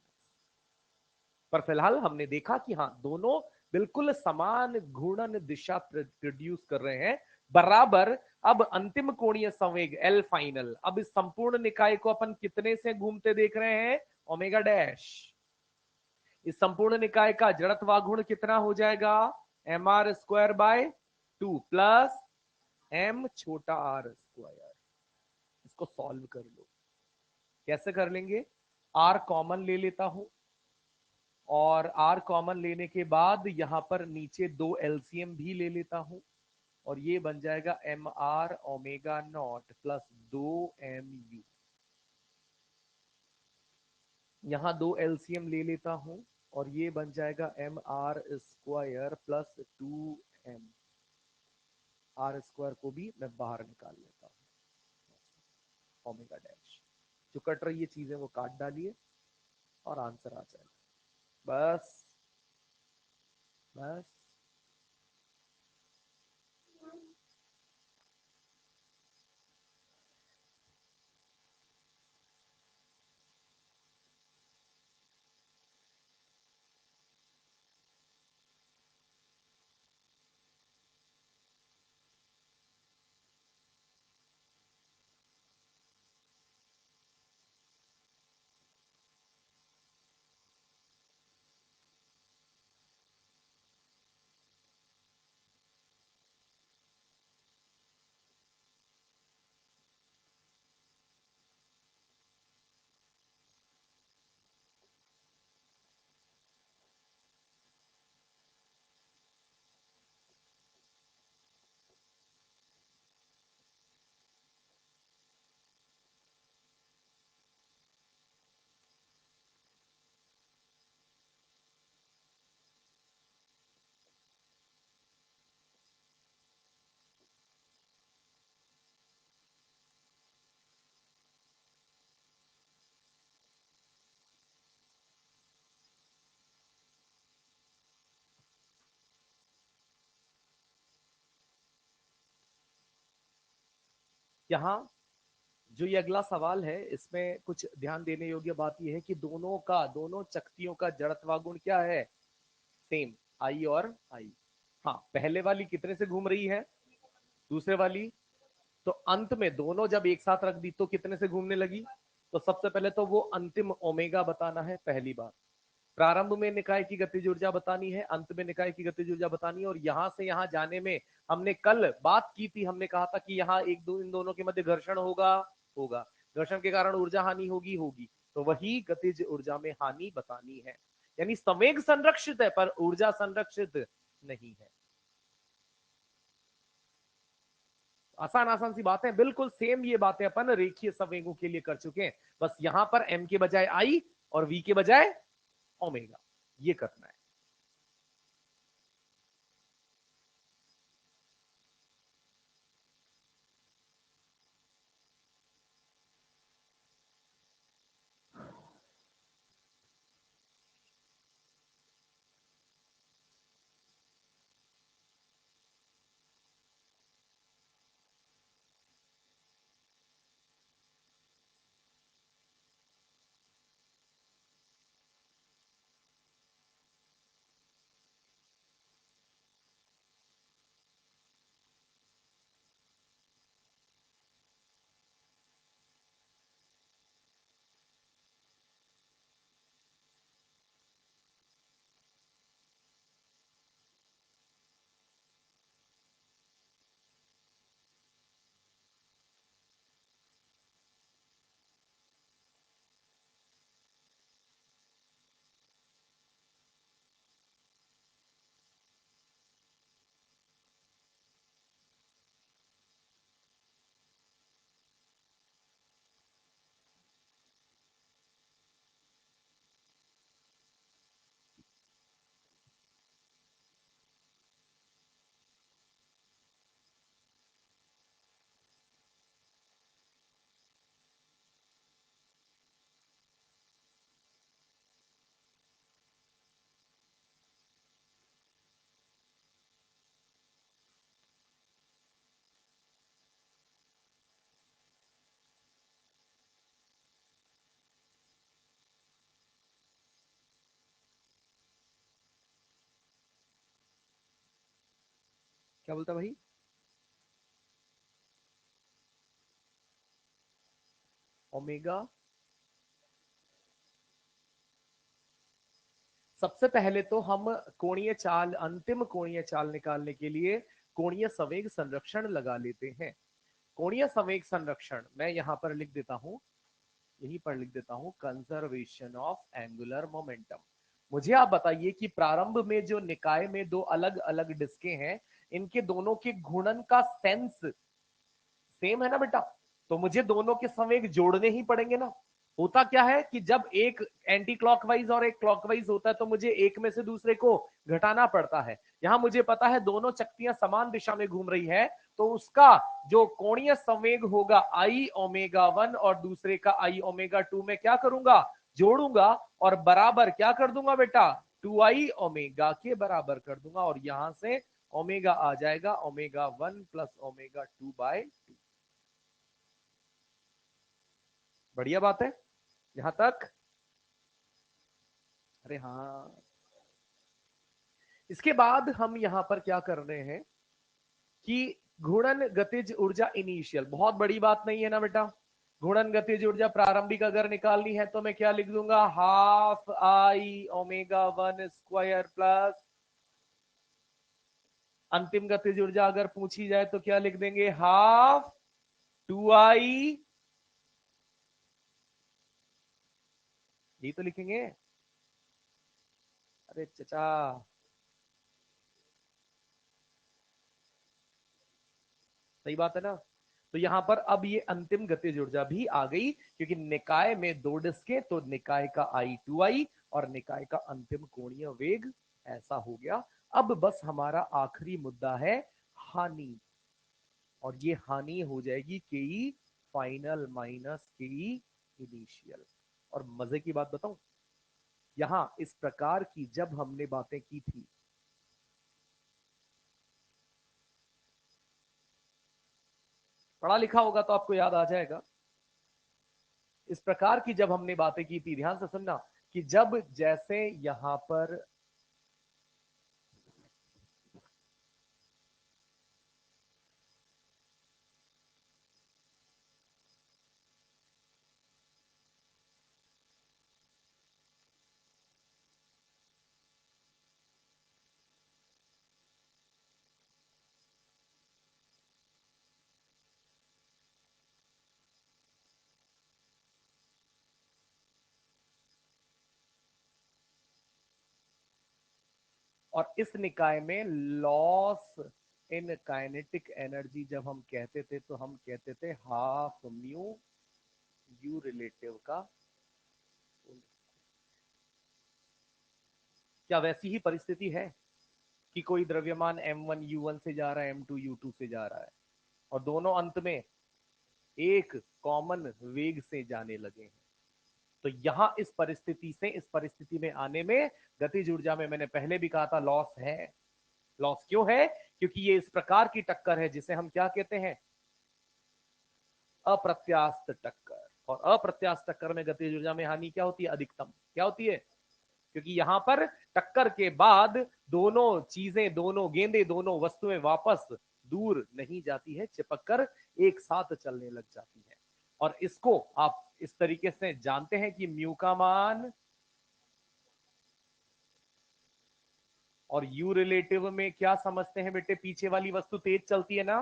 पर फिलहाल हमने देखा कि हाँ, दोनों बिल्कुल समान घूर्णन दिशा प्रोड्यूस कर रहे हैं बराबर। अब अंतिम कोणीय संवेग एल फाइनल, अब इस संपूर्ण निकाय को अपन कितने से घूमते देख रहे हैं, ओमेगा डैश। इस संपूर्ण निकाय का जड़त्वाघूर्ण कितना हो जाएगा, M R square by 2 plus M छोटा आर स्क्वायर। इसको सॉल्व कर लो, कैसे कर लेंगे, आर कॉमन ले लेता हूं, और आर कॉमन लेने के बाद यहां पर नीचे 2 एलसीएम भी ले लेता हूं, और ये बन जाएगा M R omega not plus 2 mu। यहां 2 एलसीएम ले लेता हूं, और ये बन जाएगा M R square plus 2m। R square को भी मैं बाहर निकाल लेता हूं, ओमेगा डैश। जो कट रही है चीजें वो काट डालिए और आंसर आ जाएगा। बस बस। यहां जो ये अगला सवाल है, इसमें कुछ ध्यान देने योग्य बात यह है कि दोनों चक्तियों का जड़त्वागुण क्या है, सेम, आई और आई। हाँ, पहले वाली कितने से घूम रही है, दूसरे वाली, तो अंत में दोनों जब एक साथ रख दी तो कितने से घूमने लगी। तो सबसे पहले तो वो अंतिम ओमेगा बताना है, पहली बात। प्रारंभ में निकाय की गतिज ऊर्जा बतानी है, अंत में निकाय की गतिज ऊर्जा बतानी है, और यहां से यहां जाने में हमने कल बात की थी, हमने कहा था कि यहाँ इन दोनों के मध्य घर्षण होगा, घर्षण के कारण ऊर्जा हानि होगी, तो वही गतिज ऊर्जा में हानि बतानी है। यानी संवेग संरक्षित है पर ऊर्जा संरक्षित नहीं है। आसान आसान सी बातें, बिल्कुल सेम ये बातें अपन रेखीय संवेगों के लिए कर चुके हैं। बस यहां पर m के बजाय i और v के बजाय ओमेगा, ये करना है। क्या बोलता भाई? ओमेगा, सबसे पहले तो हम कोणीय चाल, अंतिम कोणीय चाल निकालने के लिए कोणीय संवेग संरक्षण लगा लेते हैं। कोणीय संवेग संरक्षण मैं यहां पर लिख देता हूं, यहीं पर लिख देता हूं, कंजर्वेशन ऑफ एंगुलर मोमेंटम। मुझे आप बताइए कि प्रारंभ में जो निकाय में दो अलग अलग डिस्कें हैं, इनके दोनों के घूर्णन का सेंस सेम है ना बेटा? तो मुझे दोनों के संवेग जोड़ने ही पड़ेंगे ना। होता क्या है कि जब एक एंटी क्लॉकवाइज और एक क्लॉकवाइज होता है तो मुझे एक में से दूसरे को घटाना पड़ता है। यहां मुझे पता है दोनों चक्तियां समान दिशा में घूम रही है, तो उसका जो कोणीय संवेग होगा आई ओमेगा 1 और दूसरे का आई ओमेगा 2 में क्या करूंगा, जोड़ूंगा और बराबर क्या कर दूंगा बेटा, 2i ओमेगा के बराबर कर दूंगा। और यहां से ओमेगा आ जाएगा ओमेगा 1 प्लस ओमेगा 2/2। बढ़िया बात है यहां तक? अरे हाँ। इसके बाद हम यहां पर क्या कर रहे हैं कि घूर्णन गतिज ऊर्जा इनिशियल, बहुत बड़ी बात नहीं है ना बेटा। घूर्णन गतिज ऊर्जा प्रारंभिक अगर निकालनी है तो मैं क्या लिख दूंगा, half I omega 1 square plus अंतिम गतिज ऊर्जा अगर पूछी जाए तो क्या लिख देंगे, हाफ 2i। यही तो लिखेंगे। अरे चचा, सही बात है ना? तो यहां पर अब ये अंतिम गतिज ऊर्जा भी आ गई, क्योंकि निकाय में दो डिस्कें, तो निकाय का I2i और निकाय का अंतिम कोणीय वेग ऐसा हो गया। अब बस हमारा आखिरी मुद्दा है हानि, और ये हानि हो जाएगी केई फाइनल माइनस केई इनिशियल। और मजे की बात बताऊं, यहां इस प्रकार की जब हमने बातें की थी, पढ़ा लिखा होगा तो आपको याद आ जाएगा। इस प्रकार की जब हमने बातें की थी, ध्यान से सुनना, कि जब जैसे यहां पर और इस निकाय में लॉस इन काइनेटिक एनर्जी जब हम कहते थे तो हम कहते थे हाफ म्यू यू रिलेटिव का। क्या वैसी ही परिस्थिति है कि कोई द्रव्यमान m1u1 से जा रहा है, m2u2 से जा रहा है, और दोनों अंत में एक कॉमन वेग से जाने लगे हैं? तो यहां इस परिस्थिति से इस परिस्थिति में आने में गतिज ऊर्जा में मैंने पहले भी कहा था लॉस है। लॉस क्यों है? क्योंकि ये इस प्रकार की टक्कर है जिसे हम क्या कहते हैं, अप्रत्यास्थ टक्कर। और अप्रत्यास्थ टक्कर में गतिज ऊर्जा में हानि क्या होती है, अधिकतम। क्या होती है? क्योंकि यहां पर टक्कर के बाद दोनों चीजें, दोनों गेंदे, दोनों वस्तुएं वापस दूर नहीं जाती है, चिपक कर एक साथ चलने लग जाती है। और इसको आप इस तरीके से जानते हैं कि म्यू का मान, और यू रिलेटिव में क्या समझते हैं बेटे, पीछे वाली वस्तु तेज चलती है ना,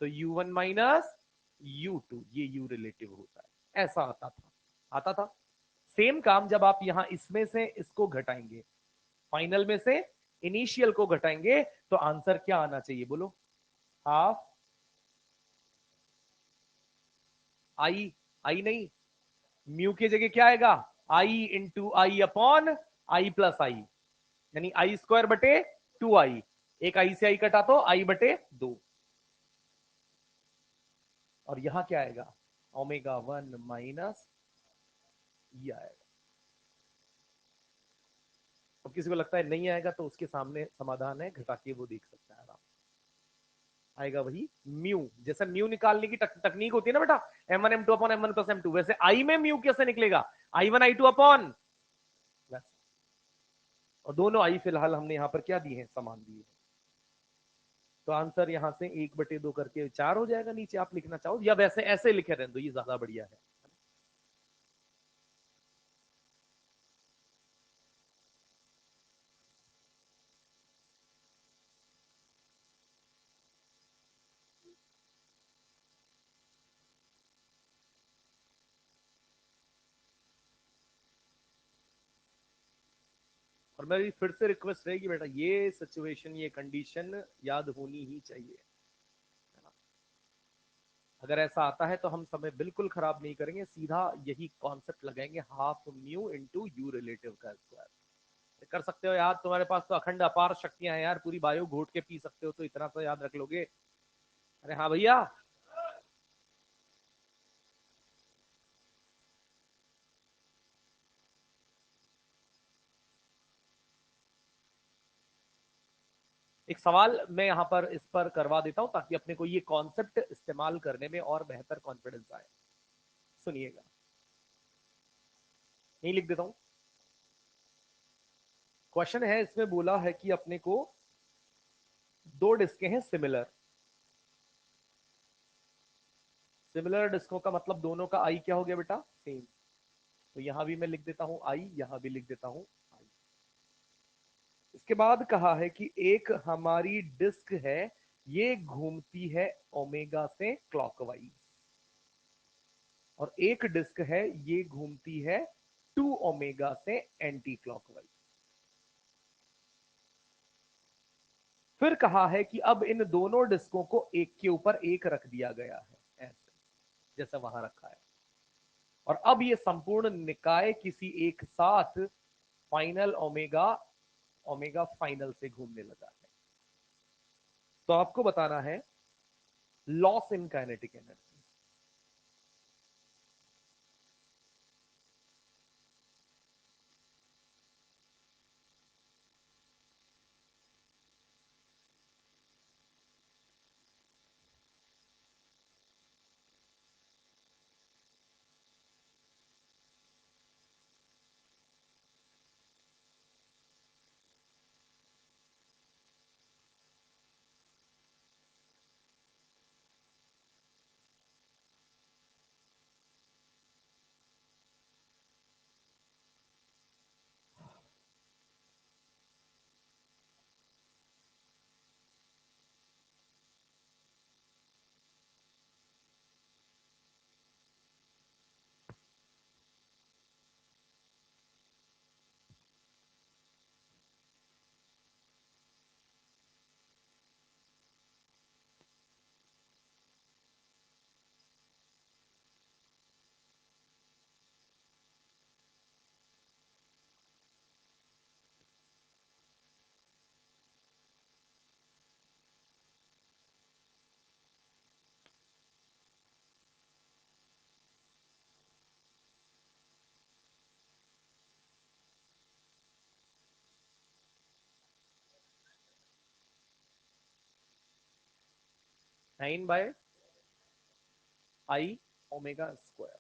तो u1 माइनस u2, ये यू रिलेटिव होता है। ऐसा आता था, आता था। सेम काम जब आप यहां इसमें से इसको घटाएंगे, फाइनल में से इनिशियल को घटाएंगे, तो आंसर क्या आना चाहिए बोलो, हाफ आई, आई नहीं, म्यू की जगह क्या आएगा, I into I upon I plus I, यानी आई स्क्वायर बटे 2i। एक आई से आई कटा तो आई बटे 2। और यहां क्या आएगा, ओमेगा 1 माइनस ये आएगा। अब किसी को लगता है नहीं आएगा तो उसके सामने समाधान है, घटा के वो देख सकता है आराम। आएगा वही म्यू, जैसे म्यू निकालने की तकनीक होती है ना बेटा, m1 m2 upon m1 plus m2, वैसे आई में म्यू कैसे निकलेगा, i1 i2 अपॉन, और दोनों आई फिलहाल हमने यहां पर क्या दिए हैं, समान दिए हैं। तो आंसर यहां से 1/2 करके 4 हो जाएगा, नीचे आप लिखना चाहो या वैसे ऐसे लिखे रहने दो, ये ज्यादा बढ़िया है। और मेरी फिर से रिक्वेस्ट रहेगी बेटा, ये सिचुएशन ये कंडीशन याद होनी ही चाहिए, है ना। अगर ऐसा आता है तो हम समय बिल्कुल खराब नहीं करेंगे, सीधा यही कॉन्सेप्ट लगाएंगे, half mu into you relative का स्क्वायर। कर सकते हो यार, तुम्हारे पास तो अखंड अपार शक्तियां हैं यार, पूरी बायो घोट के पी सकते हो, तो इतना तो याद रख लोगे। अरे हाँ भैया। एक सवाल मैं यहाँ पर इस पर करवा देता हूं, ताकि अपने को ये कॉन्सेप्ट इस्तेमाल करने में और बेहतर कॉन्फिडेंस आए। सुनिएगा, यही लिख देता हूं। क्वेश्चन है, इसमें बोला है कि अपने को दो डिस्कें हैं सिमिलर। सिमिलर डिस्कों का मतलब दोनों का आई क्या हो गया बेटा, सेम। तो यहां भी मैं लिख देता हूं आई, यहां भी लिख देता हूं आई। इसके बाद कहा है कि एक हमारी डिस्क है, ये घूमती है ओमेगा से क्लॉकवाइज, और एक डिस्क है ये घूमती है 2 ओमेगा से एंटी क्लॉकवाइज। फिर कहा है कि अब इन दोनों डिस्कों को एक के ऊपर एक रख दिया गया है, ऐसे जैसे वहां रखा है, और अब ये संपूर्ण निकाय किसी एक साथ फाइनल ओमेगा ओमेगा फाइनल से घूमने लगा है। तो आपको बताना है loss in kinetic energy. 9/I omega square.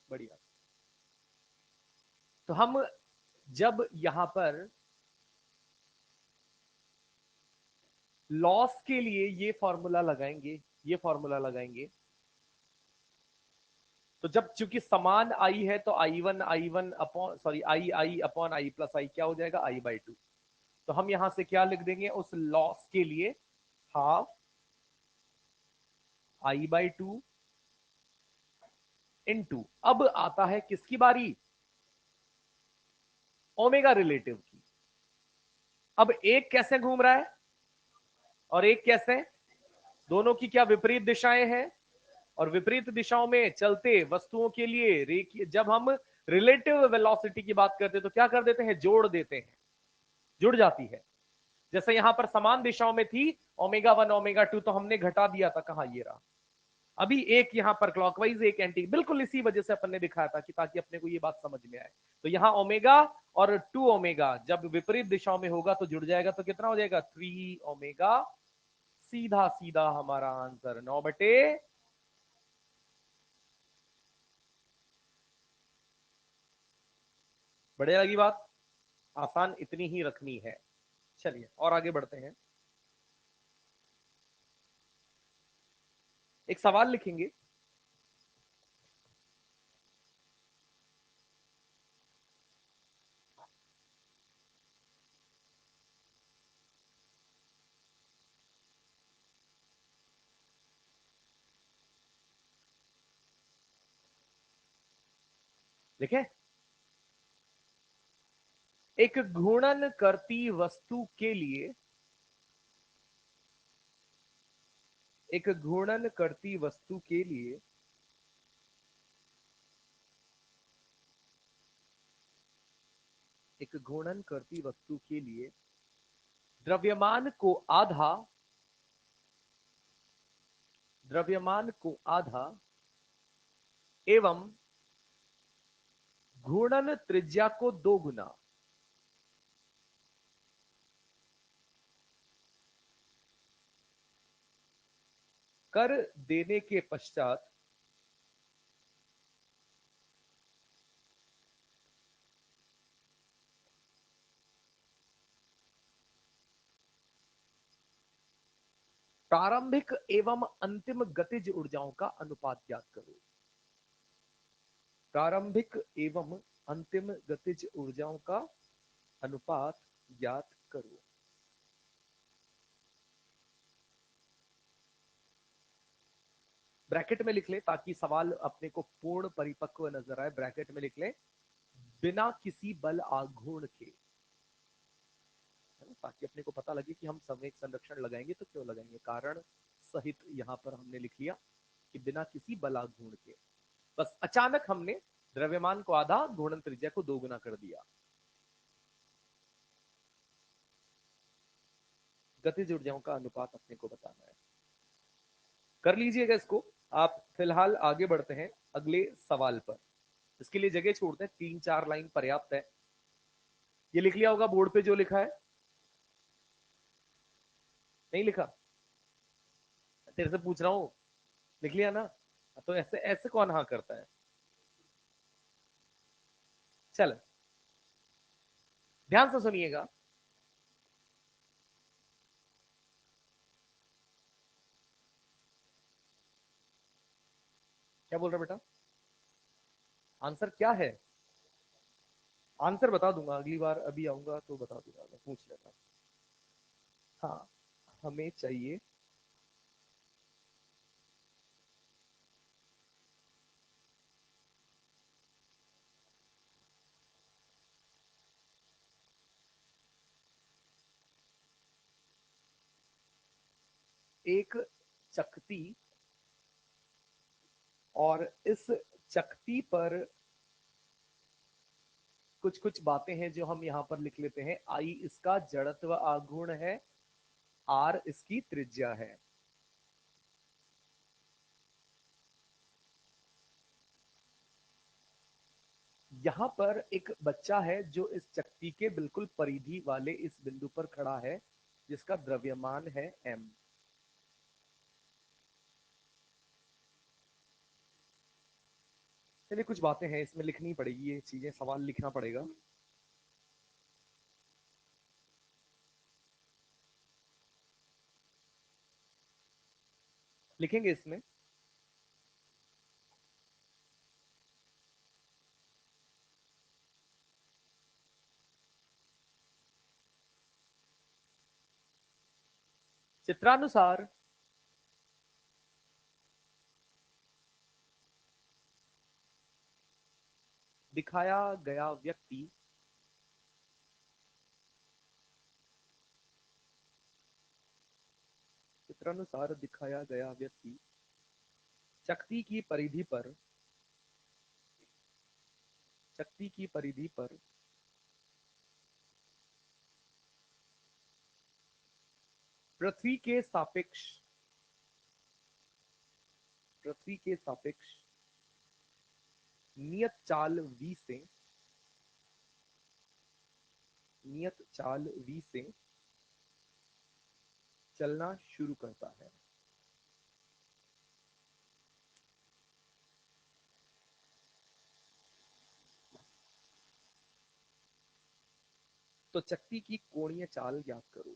बढ़िया। तो हम जब यहां पर लॉस के लिए ये फॉर्मूला लगाएंगे, ये फॉर्मूला लगाएंगे, तो जब चूंकि समान आई है तो I1 upon sorry I upon I plus I क्या हो जाएगा, I/2। तो हम यहां से क्या लिख देंगे उस लॉस के लिए, हाफ I/2 इनटू, अब आता है किसकी बारी, ओमेगा रिलेटिव की। अब एक कैसे घूम रहा है और एक कैसे, दोनों की क्या विपरीत दिशाएं हैं, और विपरीत दिशाओं में चलते वस्तुओं के लिए रेखीय, जब हम रिलेटिव वेलोसिटी की बात करते हैं तो क्या कर देते हैं, जोड़ देते हैं, जुड़ जाती है। जैसे यहां पर समान दिशाओं में थी ओमेगा 1 ओमेगा 2, तो हमने घटा दिया था, कहां ये रहा। अभी एक यहां पर क्लॉकवाइज एक एंटी, बिल्कुल इसी वजह से अपन ने दिखाया था कि ताकि अपने को ये बात समझ में आए। तो यहां ओमेगा और 2 ओमेगा जब विपरीत दिशाओं में होगा तो जुड़ जाएगा, तो कितना हो जाएगा, 3 ओमेगा। सीधा सीधा हमारा आंसर 9/। बढ़िया लगी बात, आसान इतनी ही रखनी है। चलिए और आगे बढ़ते हैं। एक सवाल लिखेंगे। लिखे, एक घूर्णन करती वस्तु के लिए, एक घूर्णन करती वस्तु के लिए एक घूर्णन करती वस्तु के लिए द्रव्यमान को आधा, द्रव्यमान को आधा एवं घूर्णन त्रिज्या को 2 गुना कर देने के पश्चात प्रारंभिक एवं अंतिम गतिज ऊर्जाओं का अनुपात ज्ञात करो। प्रारंभिक एवं अंतिम गतिज ऊर्जाओं का अनुपात ज्ञात करो। ब्रैकेट में लिख ले ताकि सवाल अपने को पूर्ण परिपक्व नजर आए। ब्रैकेट में लिख ले, बिना किसी बल आघूर्ण के, है ना, ताकि अपने को पता लगे कि हम संवेग संरक्षण लगाएंगे तो क्यों लगाएंगे। कारण सहित यहां पर हमने लिख लिया कि बिना किसी बल आघूर्ण के, बस अचानक हमने द्रव्यमान को आधा, घूर्णन त्रिज्या को 2 गुना कर दिया। गतिज ऊर्जाओं का अनुपात अपने को बताना है। कर लीजिएगा इसको। आप फिलहाल आगे बढ़ते हैं अगले सवाल पर। इसके लिए जगह छोड़ते हैं, 3-4 लाइन पर्याप्त है। ये लिख लिया होगा बोर्ड पे जो लिखा है, नहीं लिखा? तेरे से पूछ रहा हूं, लिख लिया ना? तो ऐसे ऐसे कौन हाँ करता है? चल, ध्यान से सुनिएगा। क्या बोल रहा बेटा? आंसर क्या है? आंसर बता दूंगा अगली बार, अभी आऊंगा तो बता दूंगा, मैं पूछ लेता। हाँ, हमें चाहिए एक चकती, और इस चकती पर कुछ कुछ बातें हैं जो हम यहां पर लिख लेते हैं। आई इसका जड़त्व आघूर्ण है, आर इसकी त्रिज्या है। यहां पर एक बच्चा है जो इस चक्की के बिल्कुल परिधि वाले इस बिंदु पर खड़ा है, जिसका द्रव्यमान है m। चलिए, कुछ बातें हैं इसमें लिखनी पड़ेगी, ये चीजें सवाल लिखना पड़ेगा। लिखेंगे इसमें। चित्रानुसार दिखाया गया व्यक्ति चित्रानुसार दिखाया गया व्यक्ति चकती की परिधि पर, चकती की परिधि पर पृथ्वी के सापेक्ष, पृथ्वी के सापेक्ष नियत चाल v से, नियत चाल v से चलना शुरू करता है। तो चकती की कोणीय चाल ज्ञात करो।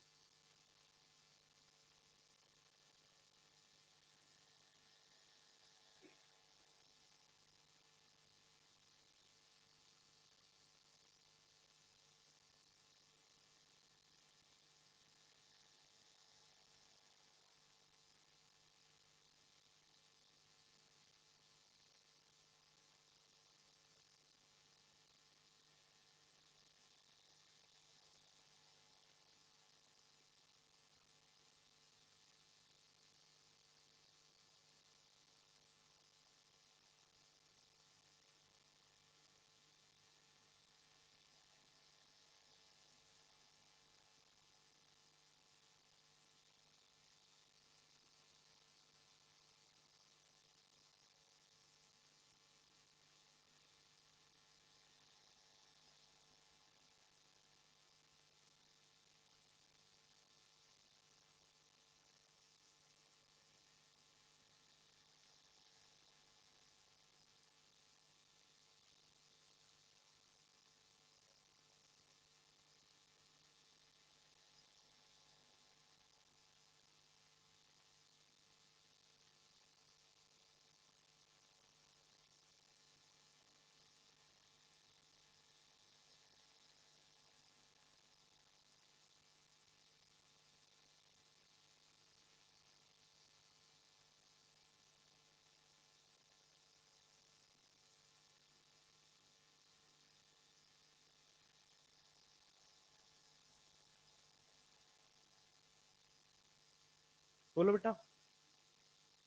बोलो बेटा,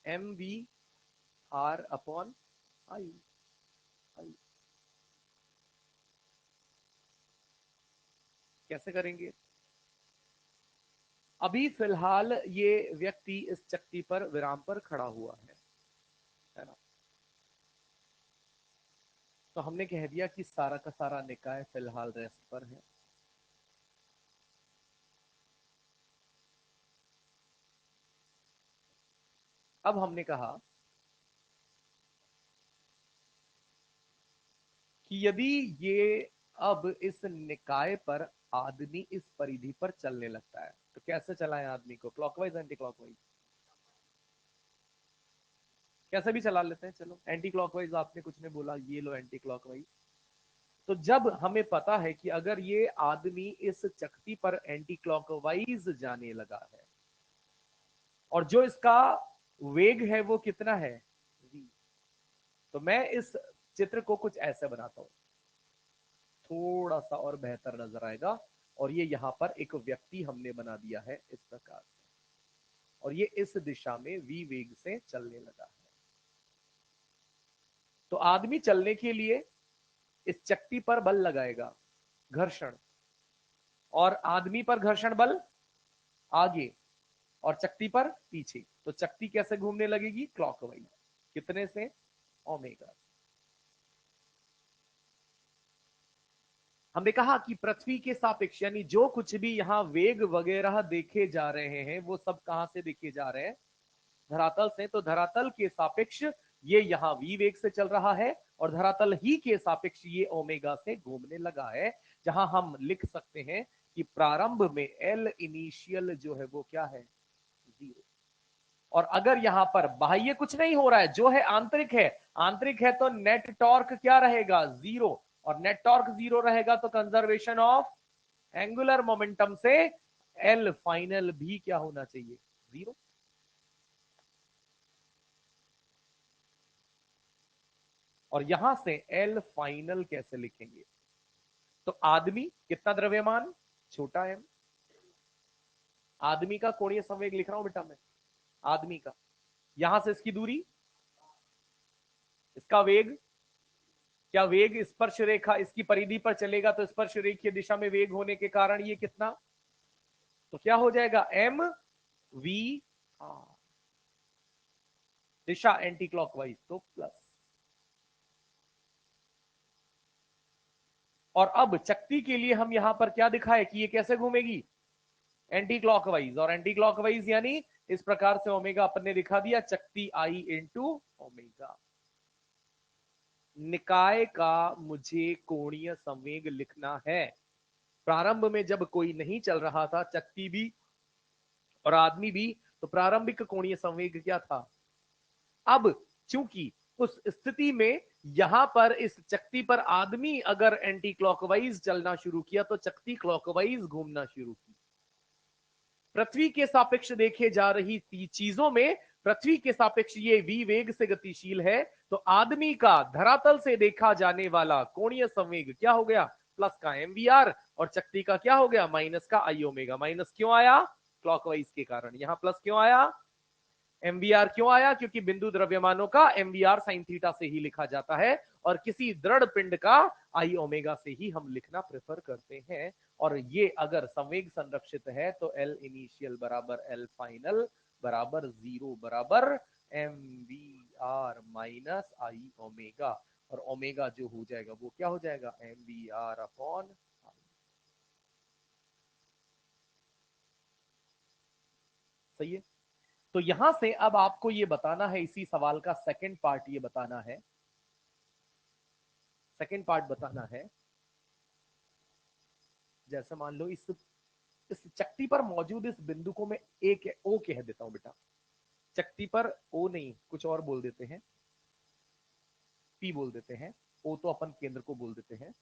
M V R upon I. कैसे करेंगे? अभी फिलहाल ये व्यक्ति इस चक्ति पर विराम पर खड़ा हुआ है ना? तो हमने कह दिया कि सारा का सारा निकाय फिलहाल रेस्ट पर है। अब हमने कहा कि यदि ये अब इस निकाय पर आदमी इस परिधि पर चलने लगता है तो कैसे चलाएं आदमी को? Clockwise anti clockwise? कैसे भी चला लेते हैं, चलो एंटी क्लॉकवाइज आपने कुछ नहीं बोला, ये लो एंटी क्लॉकवाइज। तो जब हमें पता है कि अगर ये आदमी इस चकती पर एंटी क्लॉकवाइज जाने लगा है और जो इसका वेग है वो कितना है, v, तो मैं इस चित्र को कुछ ऐसे बनाता हूं, थोड़ा सा और बेहतर नजर आएगा। और ये यहां पर एक व्यक्ति हमने बना दिया है इस प्रकार से, और ये इस दिशा में v वेग से चलने लगा है। तो आदमी चलने के लिए इस चक्ति पर बल लगाएगा, घर्षण, और आदमी पर घर्षण बल आगे और चक्ति पर पीछे। तो चक्ति कैसे घूमने लगेगी? क्लॉकवाइज। कितने से? ओमेगा। हमने कहा कि पृथ्वी के सापेक्ष, यानी जो कुछ भी यहां वेग वगैरह देखे जा रहे हैं वो सब कहां से देखे जा रहे हैं? धरातल से। तो धरातल के सापेक्ष ये यहां v वेग से चल रहा है और धरातल ही के सापेक्ष ये ओमेगा से घूमने लगा है, जहां हम लिख सकते हैं कि प्रारंभ में एल इनिशियल जो है वो क्या है? 0। और अगर यहां पर बाह्य कुछ नहीं हो रहा है, जो है आंतरिक है, आंतरिक है तो नेट टॉर्क क्या रहेगा? 0। और नेट टॉर्क 0 रहेगा तो कंजर्वेशन ऑफ एंगुलर मोमेंटम से एल फाइनल भी क्या होना चाहिए? 0। और यहां से एल फाइनल कैसे लिखेंगे? तो आदमी कितना द्रव्यमान? छोटा एम। आदमी का कोणीय संवेग लिख रहा हूं बेटा मैं, आदमी का। यहां से इसकी दूरी, इसका वेग, क्या वेग स्पर्श रेखा इसकी परिधि पर चलेगा तो स्पर्श रेखीय दिशा में वेग होने के कारण ये कितना, तो क्या हो जाएगा? M V R. दिशा एंटी क्लॉकवाइज तो प्लस। और अब चक्ति के लिए हम यहां पर क्या दिखाए कि ये कैसे घूमेगी? Anti clockwise. और एंटी क्लॉकवाइज यानी इस प्रकार से ओमेगा अपन ने दिखा दिया, चक्ति आई इंटू ओमेगा। निकाय का मुझे कोणीय संवेग लिखना है। प्रारंभ में जब कोई नहीं चल रहा था, चक्ति भी और आदमी भी, तो प्रारंभिक कोणीय संवेग क्या था? अब चूंकि उस स्थिति में यहां पर इस चक्ति पर आदमी अगर एंटी क्लॉकवाइज चलना शुरू किया तो चक्ति क्लॉकवाइज घूमना शुरू की। पृथ्वी के सापेक्ष देखे जा रही चीजों में पृथ्वी के सापेक्ष ये v वेग से गतिशील है, तो आदमी का धरातल से देखा जाने वाला कोणीय संवेग क्या हो गया? प्लस का mvr, और चक्ति का क्या हो गया? माइनस का आई ओमेगा। माइनस क्यों आया? क्लॉकवाइज के कारण। यहां प्लस क्यों आया? एमवीआर क्यों आया? क्योंकि बिंदु द्रव्यमानों का एमवीआर साइन थीटा से ही लिखा जाता है, और किसी दृढ़ पिंड का आई ओमेगा से ही हम लिखना प्रेफर करते हैं। और ये अगर संवेग संरक्षित है तो एल इनिशियल बराबर एल फाइनल बराबर 0 बराबर M V R minus I omega. और ओमेगा जो हो जाएगा वो क्या हो जाएगा? M V R upon. सही है। तो यहां से अब आपको ये बताना है, इसी सवाल का सेकंड पार्ट ये बताना है, सेकंड पार्ट बताना है। जैसे मान लो इस चक्ति पर मौजूद इस बिंदु को मैं ए ओ कह देता हूं बेटा। चक्ति पर ओ नहीं, कुछ और बोल देते हैं, पी बोल देते हैं। ओ तो अपन केंद्र को बोल देते हैं।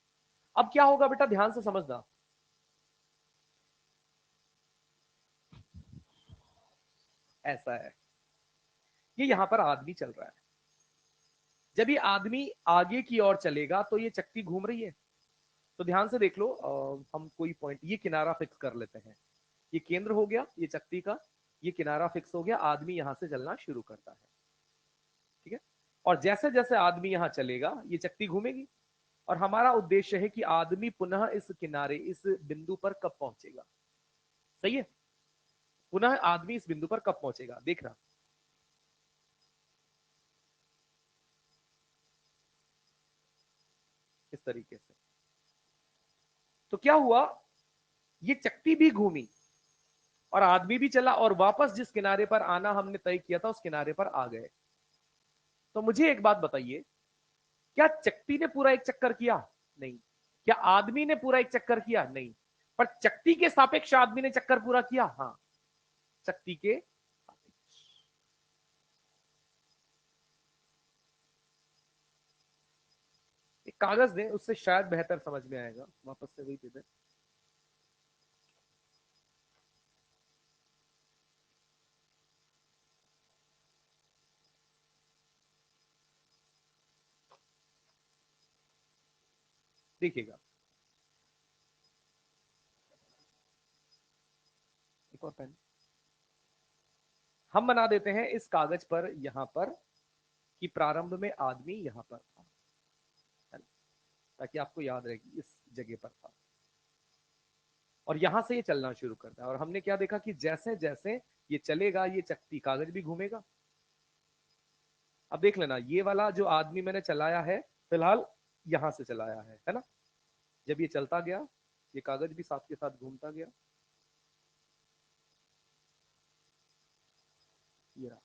अब क्या होगा बेटा, ध्यान से समझना। ऐसा है, ये यहां पर आदमी चल रहा है। जब ये आदमी आगे की ओर चलेगा तो ये चक्ति घूम रही है। तो ध्यान से देख लो, हम कोई पॉइंट, ये किनारा फिक्स कर लेते हैं। ये केंद्र हो गया ये चक्ति का, ये किनारा फिक्स हो गया, आदमी यहां से चलना शुरू करता है, ठीक है। और जैसे जैसे आदमी यहां चलेगा ये चक्ति घूमेगी, और हमारा उद्देश्य है कि आदमी पुनः इस किनारे, इस बिंदु पर कब पहुंचेगा। सही है, पुनः आदमी इस बिंदु पर कब पहुंचेगा, देखना। इस तरीके से तो क्या हुआ, ये चक्ति भी घूमी और आदमी भी चला, और वापस जिस किनारे पर आना हमने तय किया था उस किनारे पर आ गए। तो मुझे एक बात बताइए, क्या चक्ति ने पूरा एक चक्कर किया? नहीं। क्या आदमी ने पूरा एक चक्कर किया? नहीं। पर चक्ति के सापेक्ष आदमी ने चक्कर पूरा किया, हाँ, चक्ति के सापेक्ष। एक कागज दें, उससे शायद बेहतर समझ में आएगा, वापस से वही दे दें। देखिएगा, एक और पेन हम बना देते हैं इस कागज पर, यहां पर, कि प्रारंभ में आदमी यहां पर था, है ना? ताकि आपको याद रहे कि इस जगह पर था, और यहां से ये चलना शुरू करता है। और हमने क्या देखा कि जैसे जैसे ये चलेगा ये चक्ति, कागज भी घूमेगा। अब देख लेना, ये वाला जो आदमी मैंने चलाया है फिलहाल यहां से चलाया है ना। जब ये चलता गया ये कागज भी साथ के साथ घूमता गया, ये रहा।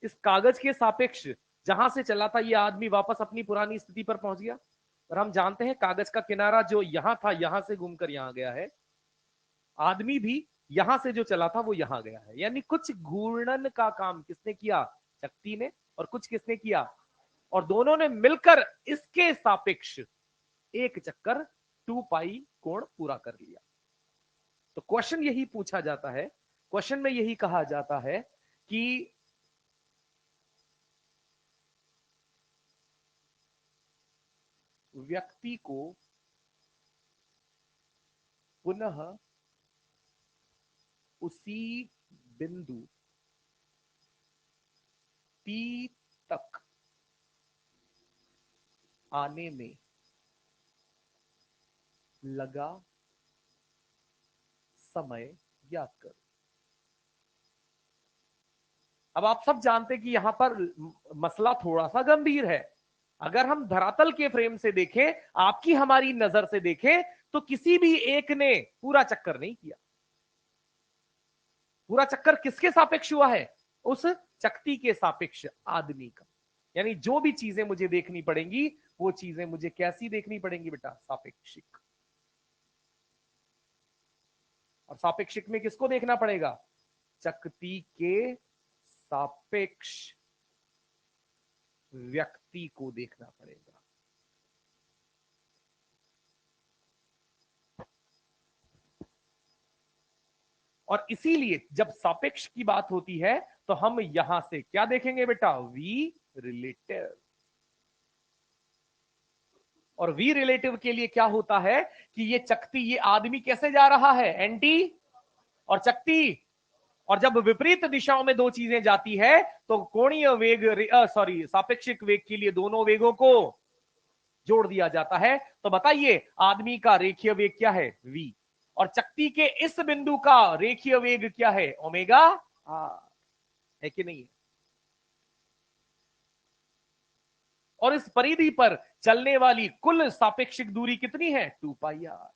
इस कागज के सापेक्ष जहां से चला था ये आदमी वापस अपनी पुरानी स्थिति पर पहुंच गया। और हम जानते हैं कागज का किनारा जो यहां था, यहां से घूमकर यहां गया है। आदमी भी यहां से जो चला था वो यहां गया है, यानी कुछ घूर्णन का काम किसने किया? शक्ति ने। और कुछ किसने किया? और दोनों ने मिलकर इसके सापेक्ष एक चक्कर 2 पाई कोण पूरा कर लिया। तो क्वेश्चन यही पूछा जाता है, क्वेश्चन में यही कहा जाता है कि व्यक्ति को पुनः उसी बिंदु P तक आने में लगा समय ज्ञात करो। अब आप सब जानते हैं कि यहां पर मसला थोड़ा सा गंभीर है। अगर हम धरातल के फ्रेम से देखें, आपकी हमारी नजर से देखें, तो किसी भी एक ने पूरा चक्कर नहीं किया। पूरा चक्कर किसके सापेक्ष हुआ है? उस चक्ति के सापेक्ष आदमी का। यानी जो भी चीजें मुझे देखनी पड़ेंगी वो चीजें मुझे कैसी देखनी पड़ेंगी बेटा? सापेक्षिक। और सापेक्षिक में किसको देखना पड़ेगा? चक्ति के सापेक्ष व्यक्ति को देखना पड़ेगा। और इसीलिए जब सापेक्ष की बात होती है तो हम यहां से क्या देखेंगे बेटा? V relative. और वी रिलेटिव के लिए क्या होता है कि ये चक्ति, ये आदमी कैसे जा रहा है? एंटी और चक्ति। और जब विपरीत दिशाओं में दो चीजें जाती है तो कोणीय वेग, सॉरी, सापेक्षिक वेग के लिए दोनों वेगों को जोड़ दिया जाता है। तो बताइए आदमी का रेखीय वेग क्या है? v। और चक्ति के इस बिंदु का रेखीय वेग क्या है? Omega R. है कि नहीं है? और इस परिधि पर चलने वाली कुल सापेक्षिक दूरी कितनी है? 2 पाई आर।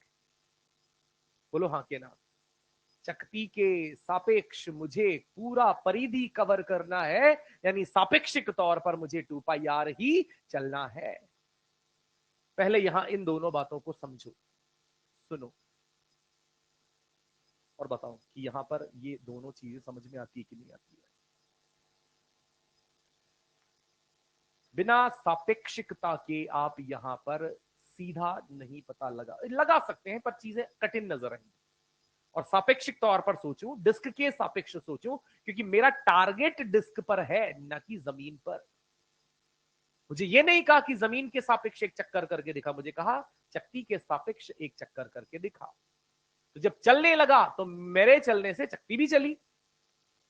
बोलो हाँ के ना। चक्ति के सापेक्ष मुझे पूरा परिधि कवर करना है, यानी सापेक्षिक तौर पर मुझे 2 पाई आर ही चलना है। पहले यहां इन दोनों बातों को समझो, सुनो और बताओ कि यहां पर ये दोनों चीजें समझ में आती है कि नहीं आती है। बिना सापेक्षिकता के आप यहां पर सीधा नहीं पता लगा सकते हैं, पर चीजें कठिन नजर आएंगी। और सापेक्षिक तौर पर सोचूं, डिस्क के सापेक्ष सोचूं, क्योंकि मेरा टारगेट डिस्क पर है न कि जमीन पर। मुझे ये नहीं कहा कि जमीन के सापेक्ष एक चक्कर करके दिखा, मुझे कहा चक्ति के सापेक्ष एक चक्कर करके दिखा। तो जब चलने लगा तो मेरे चलने से चकती भी चली,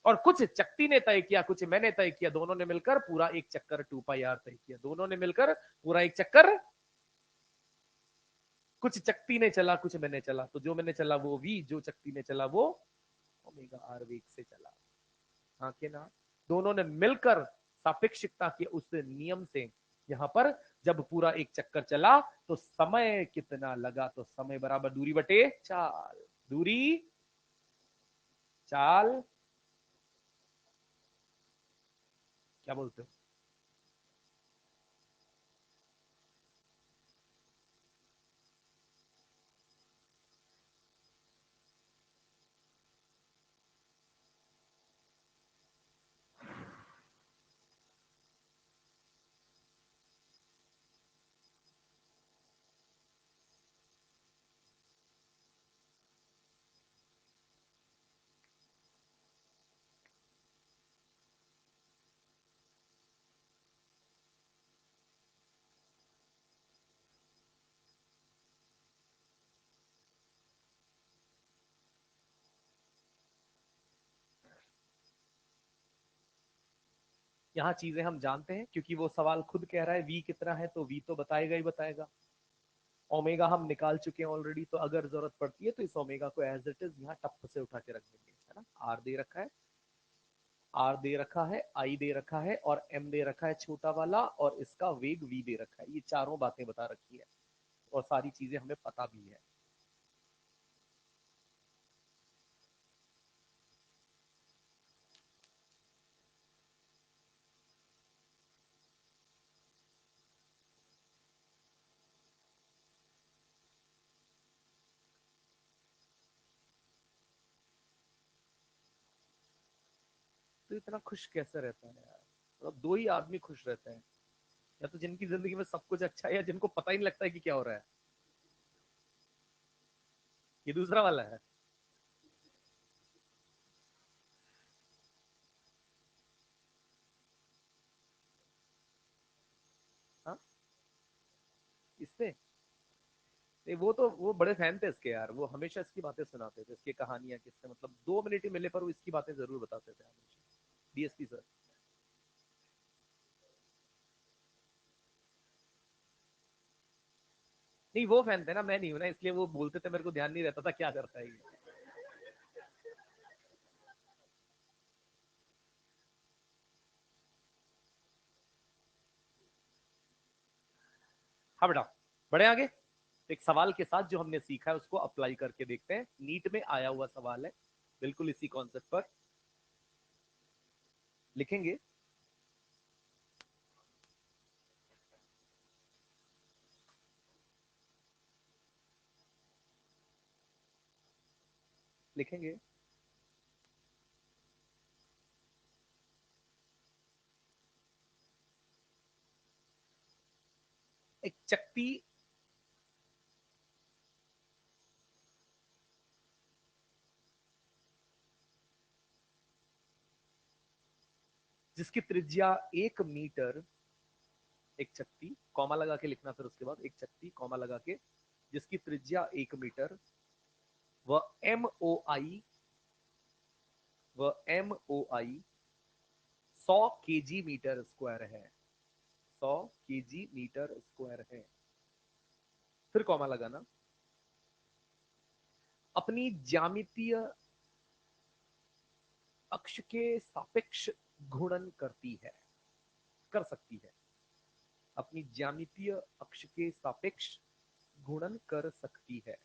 और कुछ चकती ने तय किया, कुछ मैंने तय किया, दोनों ने मिलकर पूरा एक चक्कर 2πr तय किया, दोनों ने मिलकर पूरा एक चक्कर। कुछ चकती ने चला, कुछ मैंने चला, तो जो मैंने चला वो v, जो चकती ने चला वो ओमेगा आर वेग से चला। हाँ के ना? दोनों ने मिलकर सापेक्षिकता के उस नियम से यहां पर जब पूरा एक चक्कर चला तो समय कितना लगा, तो समय बराबर दूरी बटे चाल, दूरी चाल, क्या बोलते हो? यहाँ चीजें हम जानते हैं क्योंकि वो सवाल खुद कह रहा है v कितना है, तो v तो बताएगा ही बताएगा। ओमेगा हम निकाल चुके हैं ऑलरेडी, तो अगर जरूरत पड़ती है तो इस ओमेगा को एज इट इज यहाँ टप से उठा के रख देंगे, है ना। आर दे रखा है, आर दे रखा है, आई दे रखा है, और एम दे रखा है छोटा वाला, और इसका वेग वी दे रखा है। ये चारों बातें बता रखी है और सारी चीजें हमें पता भी है। तो इतना खुश कैसे रहता है यार? मतलब दो ही आदमी खुश रहते हैं, या तो जिनकी जिंदगी में सब कुछ अच्छा है, या जिनको पता ही नहीं लगता है कि क्या हो रहा है। ये दूसरा वाला है। हाँ, इससे नहीं, वो तो वो बड़े फैन थे इसके यार, वो हमेशा इसकी बातें सुनाते थे, इसकी कहानियां, किससे मतलब 2 मिनट ही मिले पर वो इसकी बातें जरूर बताते थे हमेशा। DSP sir. नहीं, वो फैन थे ना, मैं नहीं हूं ना, इसलिए वो बोलते थे, मेरे को ध्यान नहीं रहता था क्या करता है ये। हाँ बेटा, बड़े आगे। एक सवाल के साथ जो हमने सीखा है उसको अप्लाई करके देखते हैं। नीट में आया हुआ सवाल है, बिल्कुल इसी कॉन्सेप्ट पर। लिखेंगे, लिखेंगे। एक चकती जिसकी त्रिज्या 1 मीटर, एक चकती, कॉमा लगा के लिखना, फिर उसके बाद एक चकती कॉमा लगा के, जिसकी त्रिज्या 1 मीटर, वह एम ओ आई 100 kg मीटर स्क्वायर है, 100 kg मीटर स्क्वायर है। फिर कॉमा लगाना। अपनी ज्यामितीय अक्ष के सापेक्ष घूर्णन करती है, कर सकती है, अपनी ज्यामितीय अक्ष के सापेक्ष घूर्णन कर सकती है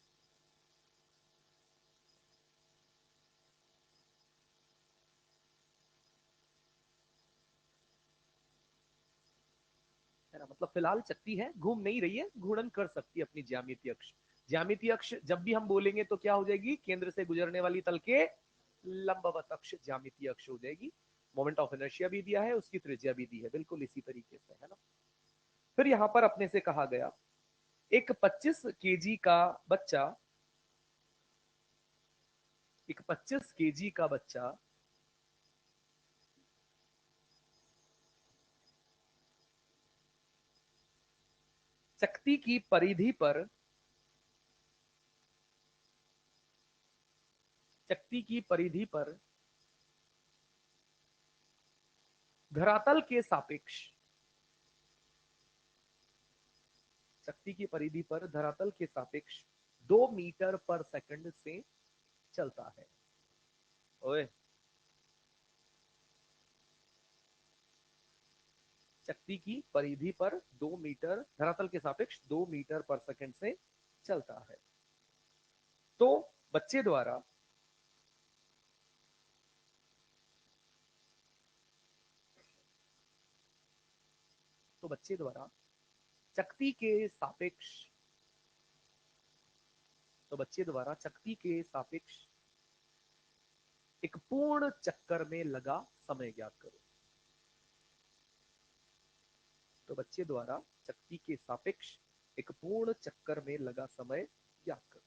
ना। मतलब फिलहाल चकती है, घूम नहीं रही है, घूर्णन कर सकती है अपनी ज्यामितीय अक्ष। ज्यामितीय अक्ष जब भी हम बोलेंगे तो क्या हो जाएगी? केंद्र से गुजरने वाली तल के लंबवत अक्ष ज्यामितीय अक्ष हो जाएगी। मोमेंट ऑफ इनर्शिया भी दिया है, उसकी त्रिज्या भी दी है, बिल्कुल इसी तरीके से, है ना। फिर यहां पर अपने से कहा गया, एक 25 kg का बच्चा, एक 25 kg का बच्चा चकती की परिधि पर चकती की परिधि पर धरातल के सापेक्ष, चकती की परिधि पर धरातल के सापेक्ष 2 मीटर पर सेकंड से चलता है। ओए, चकती की परिधि पर 2 मीटर, धरातल के सापेक्ष 2 मीटर पर सेकंड से चलता है। तो बच्चे द्वारा तो बच्चे द्वारा चकती के सापेक्ष तो बच्चे द्वारा चकती के सापेक्ष एक पूर्ण चक्कर में लगा समय ज्ञात करो। तो बच्चे द्वारा चकती के सापेक्ष एक पूर्ण चक्कर में लगा समय ज्ञात करो।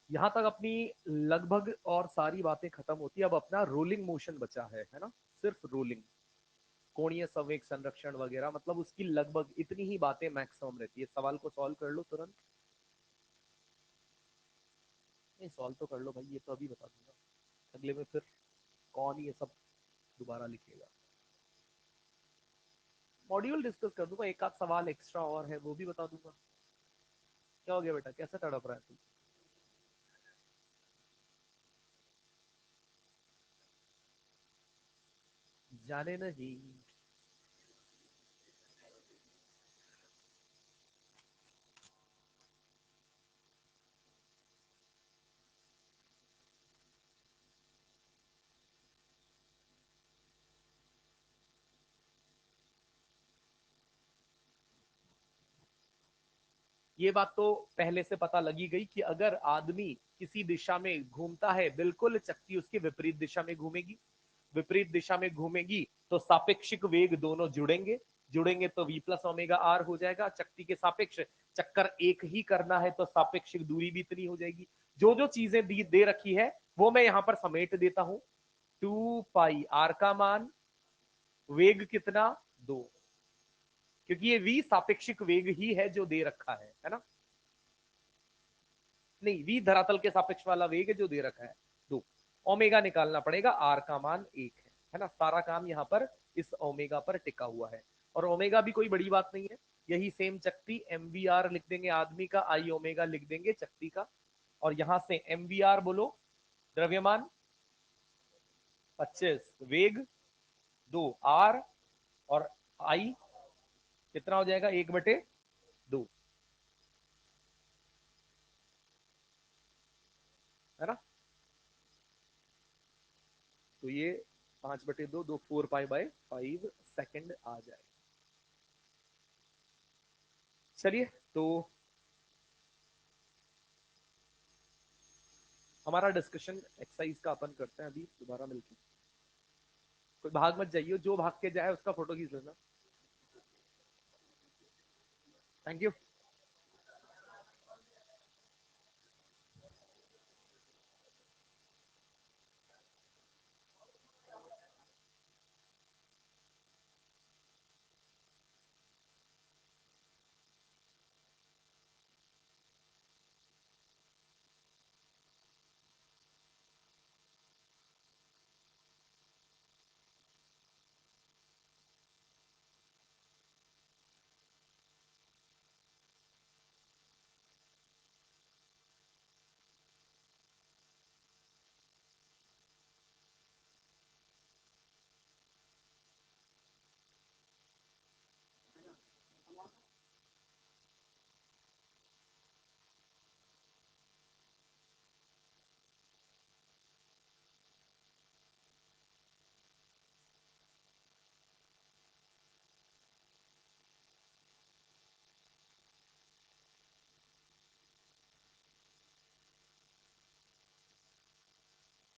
यहां तक अपनी लगभग और सारी बातें खत्म होती है। अब अपना रोलिंग मोशन बचा है ना, सिर्फ रोलिंग, कोणीय संवेग संरक्षण वगैरह, मतलब उसकी लगभग इतनी ही बातें मैक्सिमम रहती है। सवाल को सॉल्व कर लो तुरंत। नहीं, सॉल्व तो कर लो भाई, ये तो अभी बता दूंगा, अगले में फिर कौन ये सब दोबारा लिखेगा। मॉड्यूल डिस्कस कर दूंगा, एक आध सवाल एक्स्ट्रा और है वो भी बता दूंगा। क्या हो गया बेटा, कैसे तड़प रहा है तू? जाने नहीं। ये बात तो पहले से पता लगी गई कि अगर आदमी किसी दिशा में घूमता है, बिल्कुल चक्की उसकी विपरीत दिशा में घूमेगी। विपरीत दिशा में घूमेगी तो सापेक्षिक वेग दोनों जुड़ेंगे, जुड़ेंगे तो v प्लस ओमेगा आर हो जाएगा। चक्ति के सापेक्ष चक्कर एक ही करना है तो सापेक्षिक दूरी भी इतनी हो जाएगी। जो जो चीजें दे रखी है वो मैं यहां पर समेट देता हूं। 2 पाई आर का मान, वेग कितना, 2, क्योंकि ये v सापेक्षिक वेग ही है जो दे रखा है ना। नहीं, v धरातल के सापेक्ष वाला वेग है जो दे रखा है, 2। ओमेगा निकालना पड़ेगा, आर का मान 1 है ना। सारा काम यहाँ पर इस ओमेगा पर टिका हुआ है, और ओमेगा भी कोई बड़ी बात नहीं है। यही सेम चक्ति एम वी आर लिख देंगे आदमी का, आई ओमेगा लिख देंगे चक्ति का, और यहां से एम वी आर बोलो, द्रव्यमान 25, वेग 2, आर और आई कितना हो जाएगा, 1/2, है ना। तो ये 5/2, 4 पाई/5 सेकंड आ जाए। चलिए, तो हमारा डिस्कशन एक्सरसाइज का अपन करते हैं अभी दोबारा मिलकर। कोई भाग मत जाइए, जो भाग के जाए उसका फोटो खींच लेना। Thank you.